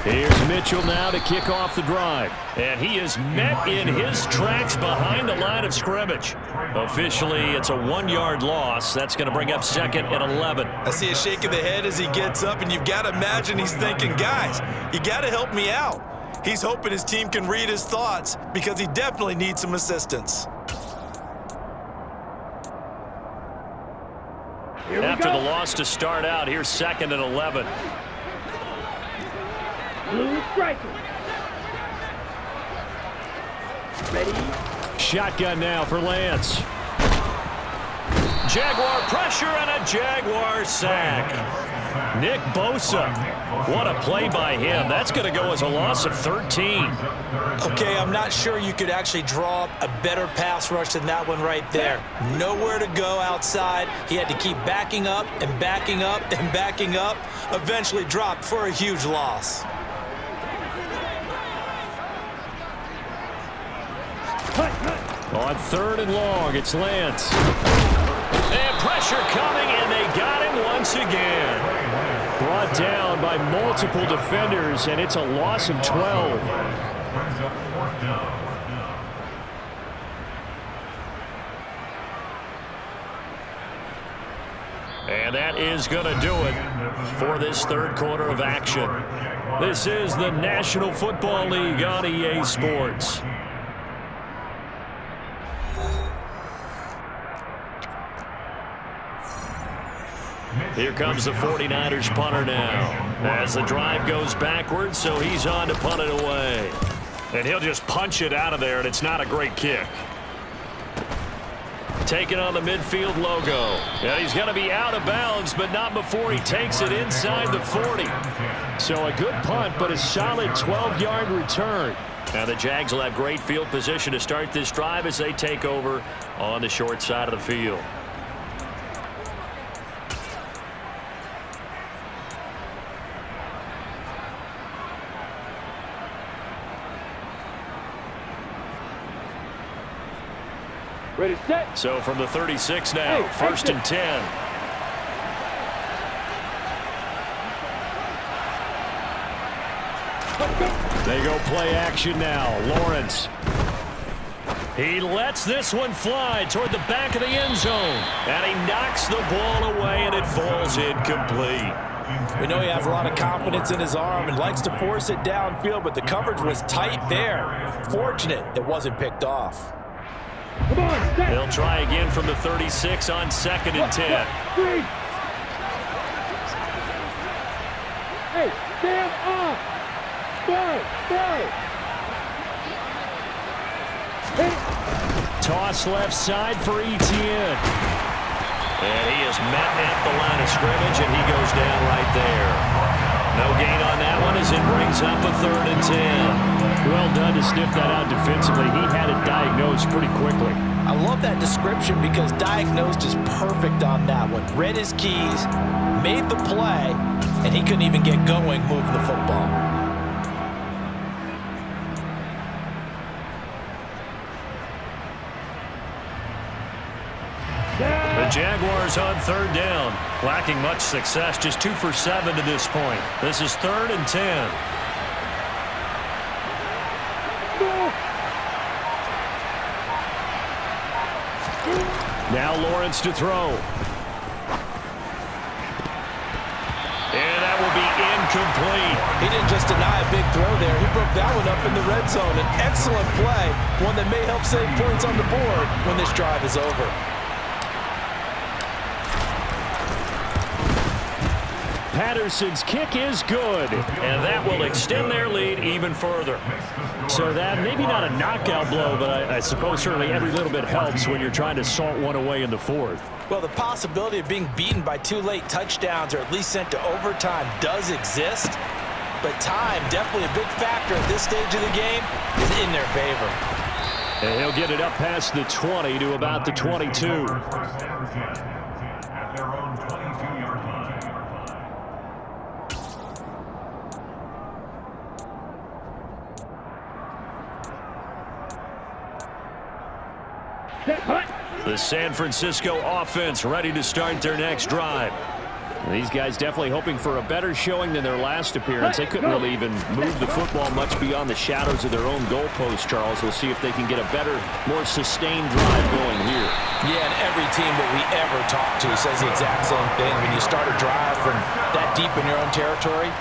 S1: Here's Mitchell now to kick off the drive. And he is met in his tracks behind the line of scrimmage. Officially, it's a 1-yard loss. That's going to bring up 2nd and 11.
S3: I see a shake of the head as he gets up, and you've got to imagine he's thinking, guys, you got to help me out. He's hoping his team can read his thoughts because he definitely needs some assistance.
S1: After the loss to start out, here's 2nd and 11.
S2: Blue striker. Ready.
S1: Shotgun now for Lance. Jaguar pressure and a Jaguar sack. Nick Bosa. What a play by him. That's going to go as a loss of 13.
S3: Okay, I'm not sure you could actually draw up a better pass rush than that one right there. Nowhere to go outside. He had to keep backing up and backing up and backing up. Eventually dropped for a huge loss.
S1: On 3rd and long, it's Lance. And pressure coming, and they got him once again. Brought down by multiple defenders, and it's a loss of 12. And that is going to do it for this 3rd quarter of action. This is the National Football League on EA Sports. Here comes the 49ers punter now. As the drive goes backwards, so he's on to punt it away. And he'll just punch it out of there, and it's not a great kick. Taking on the midfield logo. Yeah, he's going to be out of bounds, but not before he takes it inside the 40. So a good punt, but a solid 12-yard return. Now the Jags will have great field position to start this drive as they take over on the short side of the field.
S2: Ready, set.
S1: So from the 36 now, 1st and 10. They go play action now. Lawrence. He lets this one fly toward the back of the end zone. And he knocks the ball away, and it falls incomplete.
S3: We know he has a lot of confidence in his arm and likes to force it downfield, but the coverage was tight there. Fortunate it wasn't picked off.
S2: Come on, set.
S1: They'll try again from the 36 on 2nd and 10.
S2: Three. Hey, stand off. Ball. Hey.
S1: Toss left side for Etienne. And he is met at the line of scrimmage, and he goes down right there. No gain on that one as it brings up a 3rd and 10. Well done to sniff that out defensively. He had it diagnosed pretty quickly.
S3: I love that description because diagnosed is perfect on that one. Read his keys, made the play, and he couldn't even get going moving the football.
S1: Jaguars on third down. Lacking much success, just 2 for 7 to this point. This is 3rd and 10. Now Lawrence to throw. And that will be incomplete.
S3: He didn't just deny a big throw there. He broke that one up in the red zone. An excellent play, one that may help save points on the board when this drive is over.
S1: Patterson's kick is good, and that will extend their lead even further. So that maybe not a knockout blow, but I suppose certainly every little bit helps when you're trying to salt one away in the 4th.
S3: Well, the possibility of being beaten by 2 late touchdowns or at least sent to overtime does exist, but time, definitely a big factor at this stage of the game, is in their favor.
S1: And he'll get it up past the 20 to about the 22.
S4: At their own 22-yard line.
S1: The San Francisco offense ready to start their next drive. These guys definitely hoping for a better showing than their last appearance. They couldn't really even move the football much beyond the shadows of their own goalpost, Charles. We'll see if they can get a better, more sustained drive going here.
S3: Yeah, and every team that we ever talk to says the exact same thing. When you start a drive from that deep in your own territory,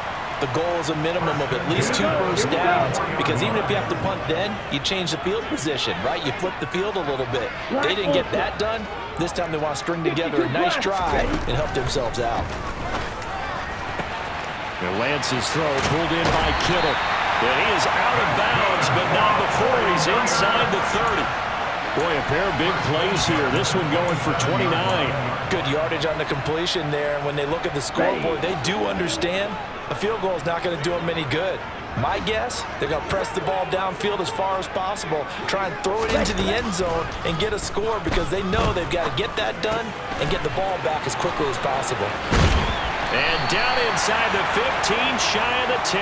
S3: the goal is a minimum of at least 2 first downs, because even if you have to punt then, you change the field position, right? You flip the field a little bit. They didn't get that done. This time they want to string together a nice drive and help themselves out.
S1: And Lance's throw pulled in by Kittle. And he is out of bounds, but not before he's inside the 30. Boy, a pair of big plays here. This one going for 29.
S3: Good yardage on the completion there. And when they look at the scoreboard, they do understand a field goal is not going to do them any good. My guess, they're going to press the ball downfield as far as possible, try and throw it into the end zone and get a score, because they know they've got to get that done and get the ball back as quickly as possible.
S1: And down inside the 15, shy of the 10.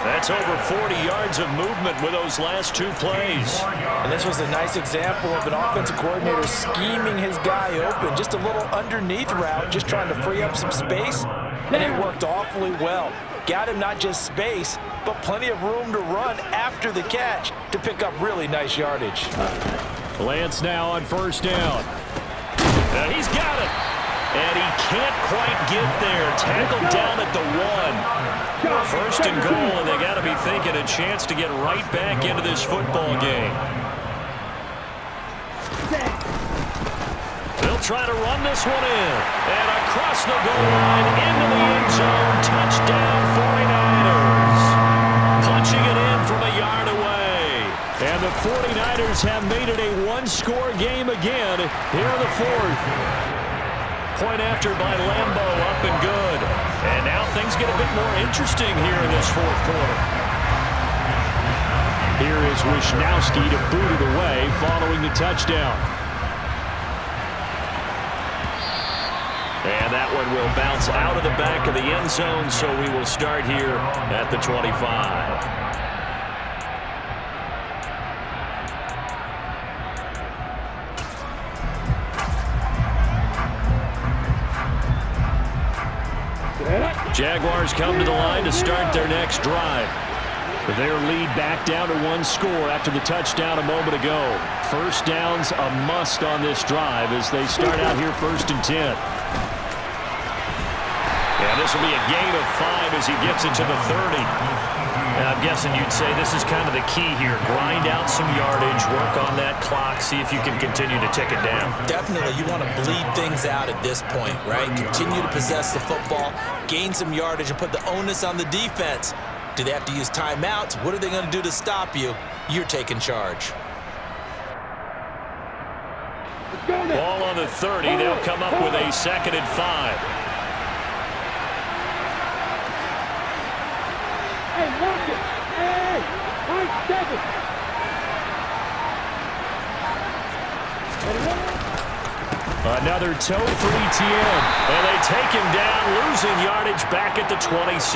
S1: That's over 40 yards of movement with those last 2 plays.
S3: And this was a nice example of an offensive coordinator scheming his guy open. Just a little underneath route, just trying to free up some space, and it worked awfully well. Got him not just space, but plenty of room to run after the catch to pick up really nice yardage.
S1: Lance now on first down. He's got it. And he can't quite get there. Tackled down at the 1. First and goal, and they got to be thinking a chance to get right back into this football game. They'll try to run this one in. And across the goal line into the end zone. Touchdown 49ers. Punching it in from a yard away. And the 49ers have made it a 1-score game again here in the 4th. Point after by Lambo, up and good. And now things get a bit more interesting here in this 4th quarter. Here is Wisnowski to boot it away following the touchdown. And that one will bounce out of the back of the end zone, so we will start here at the 25. Jaguars come to the line to start their next drive. Their lead back down to 1 score after the touchdown a moment ago. First down's a must on this drive as they start out here 1st and 10. Yeah, this will be a gain of 5 as he gets it to the 30. And I'm guessing you'd say this is kind of the key here. Grind out some yardage, work on that clock, see if you can continue to tick it down.
S3: Definitely, you want to bleed things out at this point, right? Continue to possess the football, gain some yardage, and put the onus on the defense. Do they have to use timeouts? What are they going to do to stop you? You're taking charge.
S1: Ball on the 30. They'll come up with a 2nd and 5.
S2: Hey, lock it! Hey! High 7!
S1: Another toe for ETN. And they take him down, losing yardage back at the 27.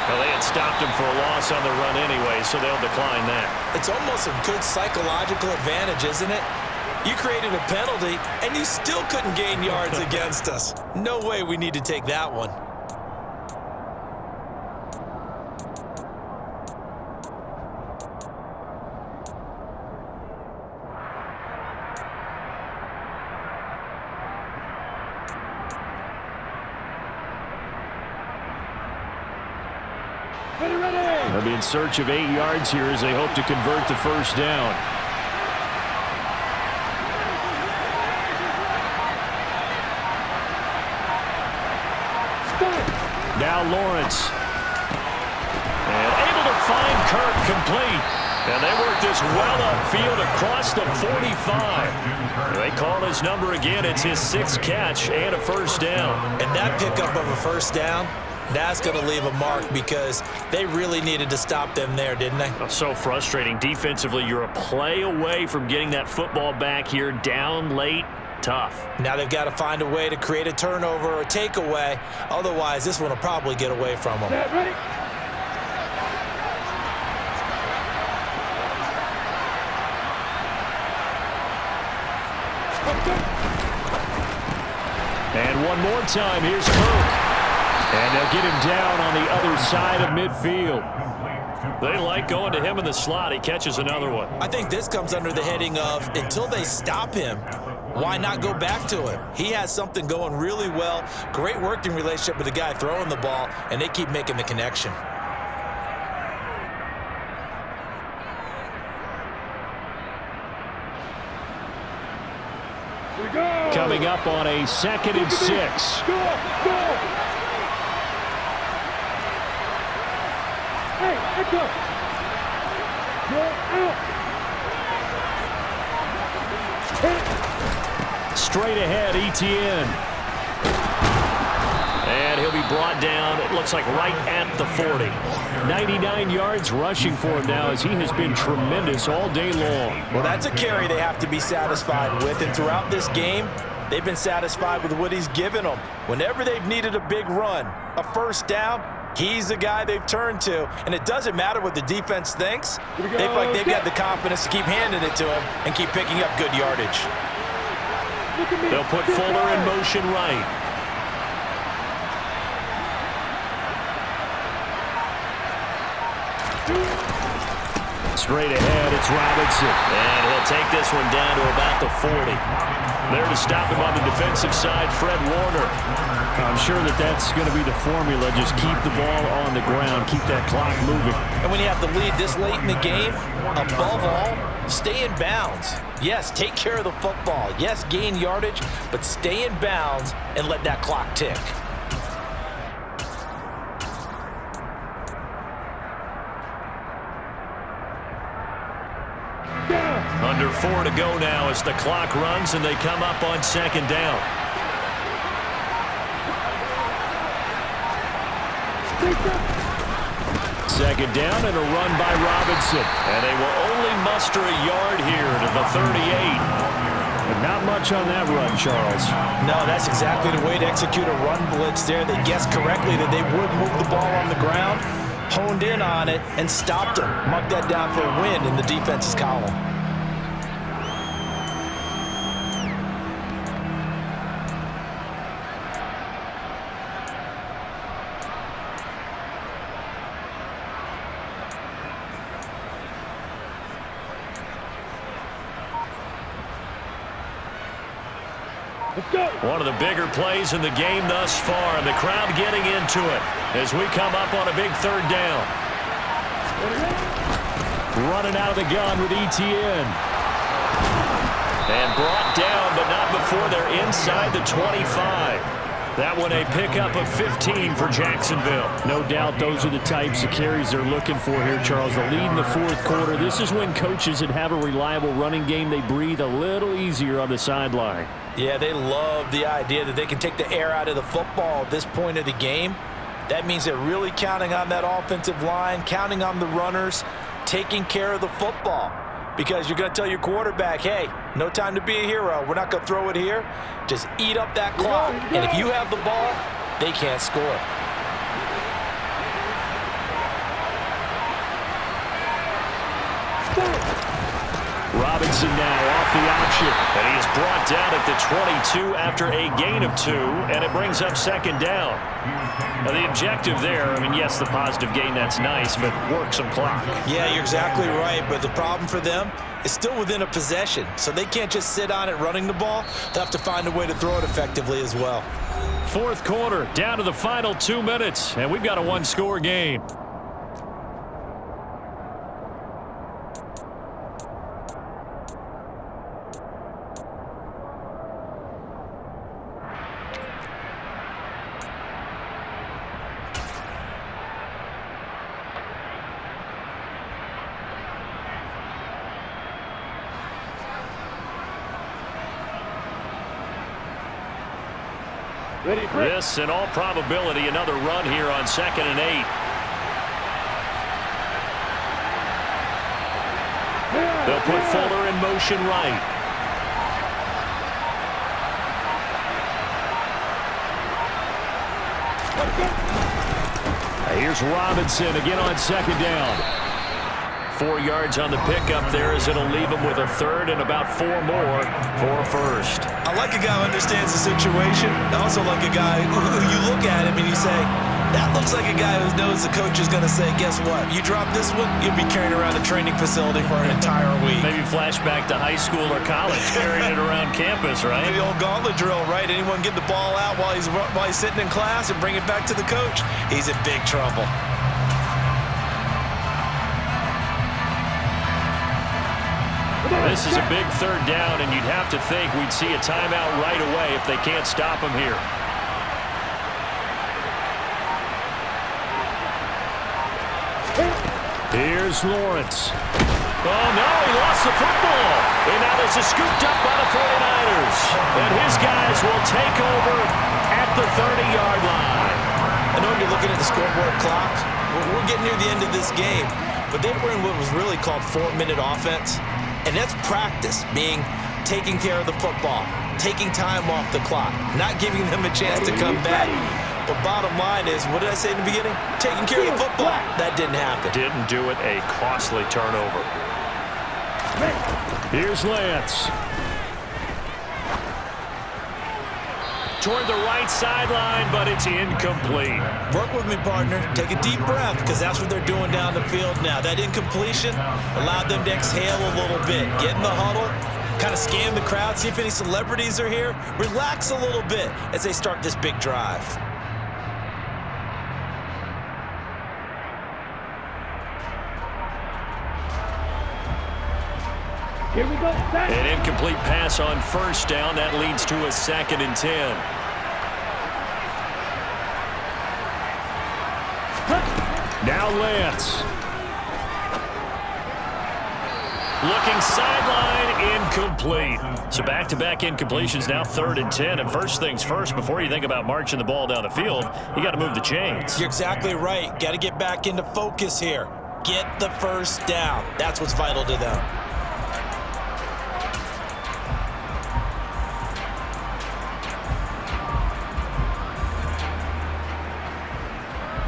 S1: Well, they had stopped him for a loss on the run anyway, so they'll decline that.
S3: It's almost a good psychological advantage, isn't it? You created a penalty, and you still couldn't gain yards against us. No way we need to take that one.
S1: They'll be in search of 8 yards here as they hope to convert the first down. Now Lawrence. And able to find Kirk complete. And they work this well upfield across the 45. They call his number again. It's his 6th catch and a first down.
S3: And that pickup of a first down, that's going to leave a mark because they really needed to stop them there, didn't they?
S1: So frustrating. Defensively, you're a play away from getting that football back here. Down late. Tough.
S3: Now they've got to find a way to create a turnover or takeaway. Otherwise, this one will probably get away from them.
S2: Ready?
S1: And one more time, here's Kirk. And they'll get him down on the other side of midfield. They like going to him in the slot. He catches another one.
S3: I think this comes under the heading of until they stop him, why not go back to him? He has something going really well. Great working relationship with the guy throwing the ball, and they keep making the connection.
S1: Coming up on a 2nd and 6.
S2: Go! Hey, echo! Go out!
S1: Straight ahead, Etienne. And he'll be brought down, it looks like right at the 40. 99 yards rushing for him now as he has been tremendous all day long.
S3: Well, that's a carry they have to be satisfied with. And throughout this game, they've been satisfied with what he's given them. Whenever they've needed a big run, a first down, he's the guy they've turned to. And it doesn't matter what the defense thinks. They feel like they've got the confidence to keep handing it to him and keep picking up good yardage.
S1: They'll put Fuller in motion right. Straight ahead, it's Robinson. And he'll take this one down to about the 40. There to stop him on the defensive side, Fred Warner. I'm sure that's going to be the formula. Just keep the ball on the ground. Keep that clock moving.
S3: And when you have the lead this late in the game, above all, stay in bounds. Yes, take care of the football. Yes, gain yardage, but stay in bounds and let that clock tick.
S1: Under 4 to go now as the clock runs and they come up on 2nd down. Second down and a run by Robinson. And they will only muster a yard here to the 38. But not much on that run, Charles.
S3: No, that's exactly the way to execute a run blitz there. They guessed correctly that they would move the ball on the ground, honed in on it, and stopped them. Marked that down for a win in the defense's column.
S1: One of the bigger plays in the game thus far, and the crowd getting into it as we come up on a big 3rd down. Running out of the gun with Etienne. And brought down, but not before they're inside the 25. That one a pickup of 15 for Jacksonville.
S5: No doubt those are the types of carries they're looking for here, Charles. The lead in the 4th quarter. This is when coaches that have a reliable running game, they breathe a little easier on the sideline.
S3: Yeah, they love the idea that they can take the air out of the football at this point of the game. That means they're really counting on that offensive line, counting on the runners, taking care of the football. Because you're going to tell your quarterback, hey, no time to be a hero. We're not going to throw it here. Just eat up that clock. And if you have the ball, they can't score.
S5: Robinson now off the option.
S1: And he is brought down at the 22 after a gain of 2, and it brings up second down. Now, the objective there, I mean, yes, the positive gain, that's nice, but work some clock.
S3: Yeah, you're exactly right, but the problem for them is still within a possession, so they can't just sit on it running the ball. They'll have to find a way to throw it effectively as well.
S1: Fourth quarter, down to the final 2 minutes, and we've got a one-score game. This, in all probability, another run here on 2nd and 8. They'll put Fuller in motion right. Here's Robinson again on 2nd down. 4 yards on the pickup there as it'll leave him with a 3rd and about 4 more for a 1st.
S3: I like a guy who understands the situation. I also like a guy who you look at him and you say, that looks like a guy who knows the coach is going to say, guess what? You drop this one, you'll be carrying around a training facility for an entire week.
S1: Maybe flashback to high school or college, carrying it around campus, right?
S3: The old gauntlet drill, right? Anyone get the ball out while he's sitting in class and bring it back to the coach? He's in big trouble.
S1: This is a big 3rd down, and you'd have to think we'd see a timeout right away if they can't stop him here.
S5: Here's Lawrence.
S1: Oh, no, he lost the football. And now this is scooped up by the 49ers. And his guys will take over at the 30-yard line.
S3: I know you're looking at the scoreboard clock. We're getting near the end of this game, but they were in what was really called 4-minute offense. And that's practice, being taking care of the football, taking time off the clock, not giving them a chance to come back. But bottom line is, what did I say in the beginning? Taking care of the football. That didn't happen.
S1: Didn't do it, a costly turnover.
S5: Here's Lance.
S1: Toward the right sideline, but it's incomplete.
S3: Work with me, partner. Take a deep breath, because that's what they're doing down the field now. That incompletion allowed them to exhale a little bit. Get in the huddle, kind of scan the crowd, see if any celebrities are here. Relax a little bit as they start this big drive.
S2: Here we go.
S1: An incomplete pass on 1st down. That leads to a 2nd and 10.
S5: Now Lance.
S1: Looking sideline, incomplete. So back-to-back incompletions, now 3rd and 10. And first things first, before you think about marching the ball down the field, you got to move the chains.
S3: You're exactly right. Got to get back into focus here. Get the 1st down. That's what's vital to them.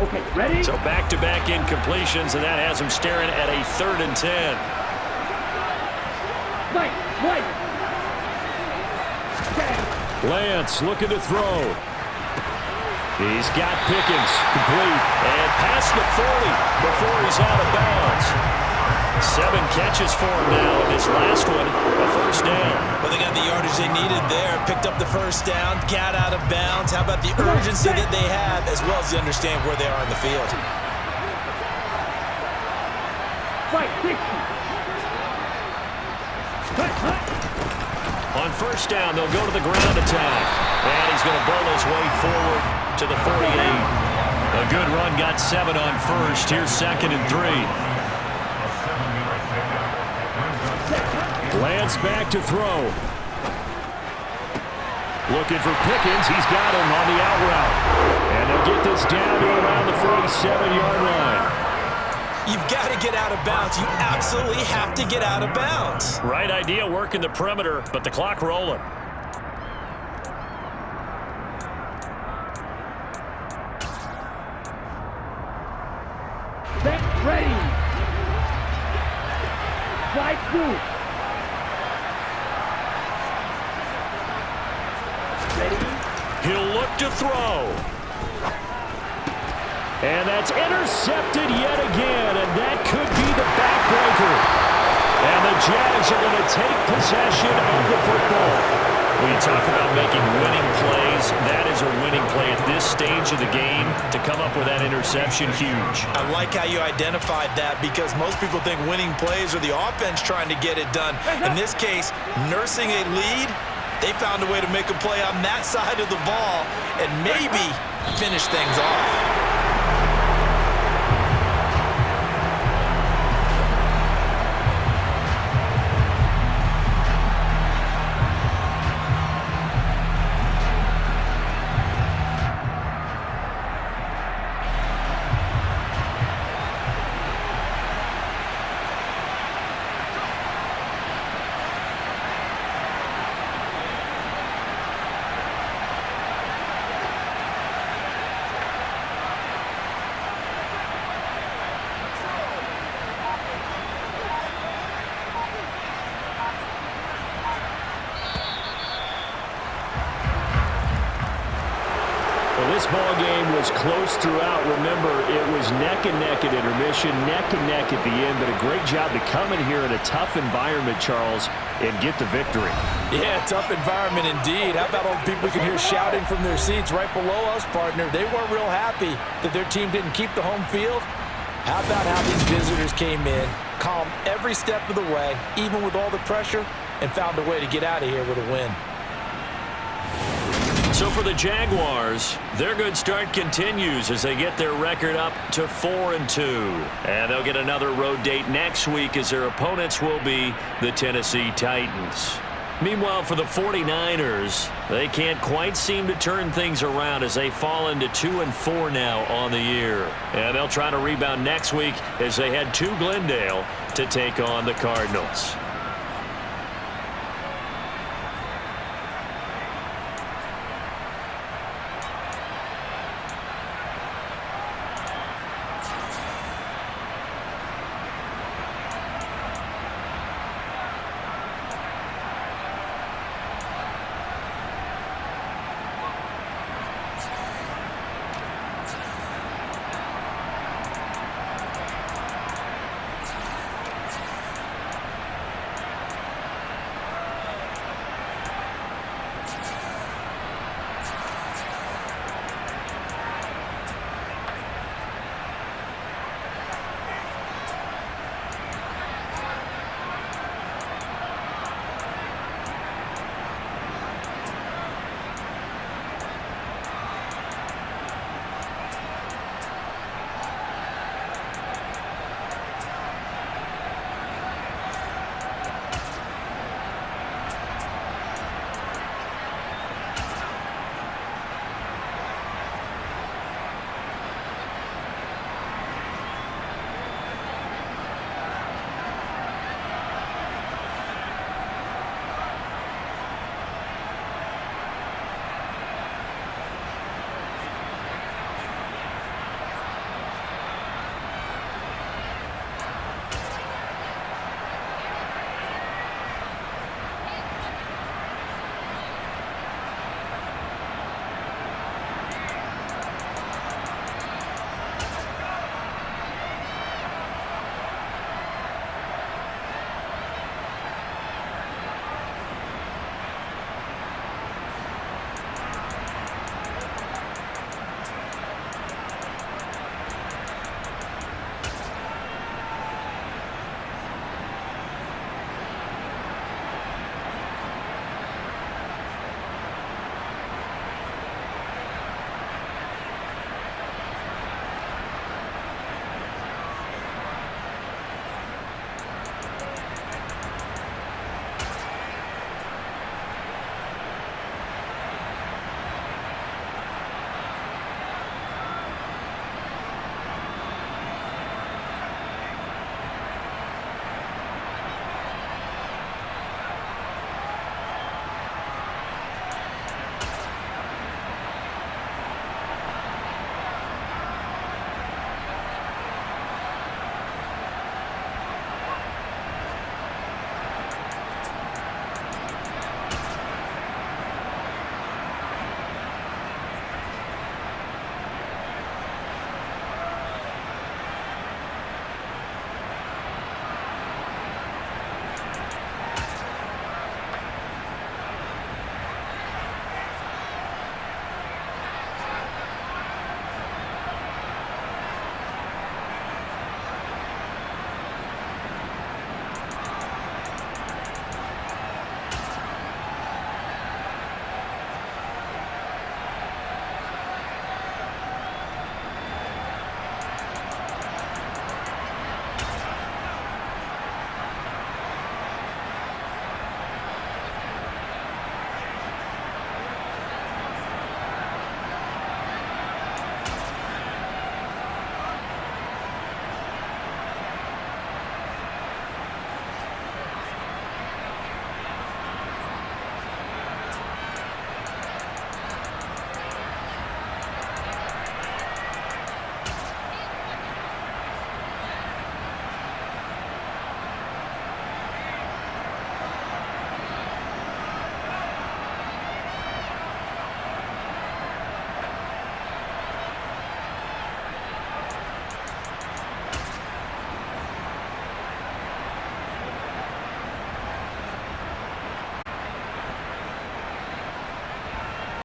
S2: Okay, ready?
S1: So back-to-back incompletions, and that has him staring at a 3rd and 10.
S2: Right.
S5: Lance looking to throw. He's got Pickens, complete.
S1: And past the 40 before he's out of bounds. 7 catches for him now, and this last one, a 1st down.
S3: Well, they got the yardage they needed there. Picked up the 1st down, got out of bounds. How about the urgency that they have, as well as they understand where they are in the field?
S2: Right, 60.
S1: On 1st down, they'll go to the ground attack. And he's going to bowl his way forward to the 48. A good run, got 7 on 1st. Here's 2nd and 3.
S5: Lance back to throw. Looking for Pickens. He's got him on the out route. And they'll get this down to around the 47-yard line.
S3: You've got to get out of bounds. You absolutely have to get out of bounds.
S1: Right idea, working the perimeter, but the clock rolling.
S2: Set, ready. Slide through.
S1: He'll look to throw.
S5: And that's intercepted yet again, and that could be the backbreaker. And the Jags are going to take possession of the football.
S1: When you talk about making winning plays, that is a winning play at this stage of the game. To come up with that interception, huge.
S3: I like how you identified that because most people think winning plays are the offense trying to get it done. In this case, nursing a lead, they found a way to make a play on that side of the ball and maybe finish things off.
S5: This ball game was close throughout. Remember, it was neck and neck at intermission, neck and neck at the end, but a great job to come in here in a tough environment, Charles, and get the victory.
S3: Yeah, tough environment indeed. How about all the people we can hear shouting from their seats right below us, partner? They weren't real happy that their team didn't keep the home field. How about how these visitors came in, calm every step of the way, even with all the pressure, and found a way to get out of here with a win.
S1: So for the Jaguars, their good start continues as they get their record up to 4-2. And they'll get another road date next week as their opponents will be the Tennessee Titans. Meanwhile, for the 49ers, they can't quite seem to turn things around as they fall into 2-4 now on the year. And they'll try to rebound next week as they head to Glendale to take on the Cardinals.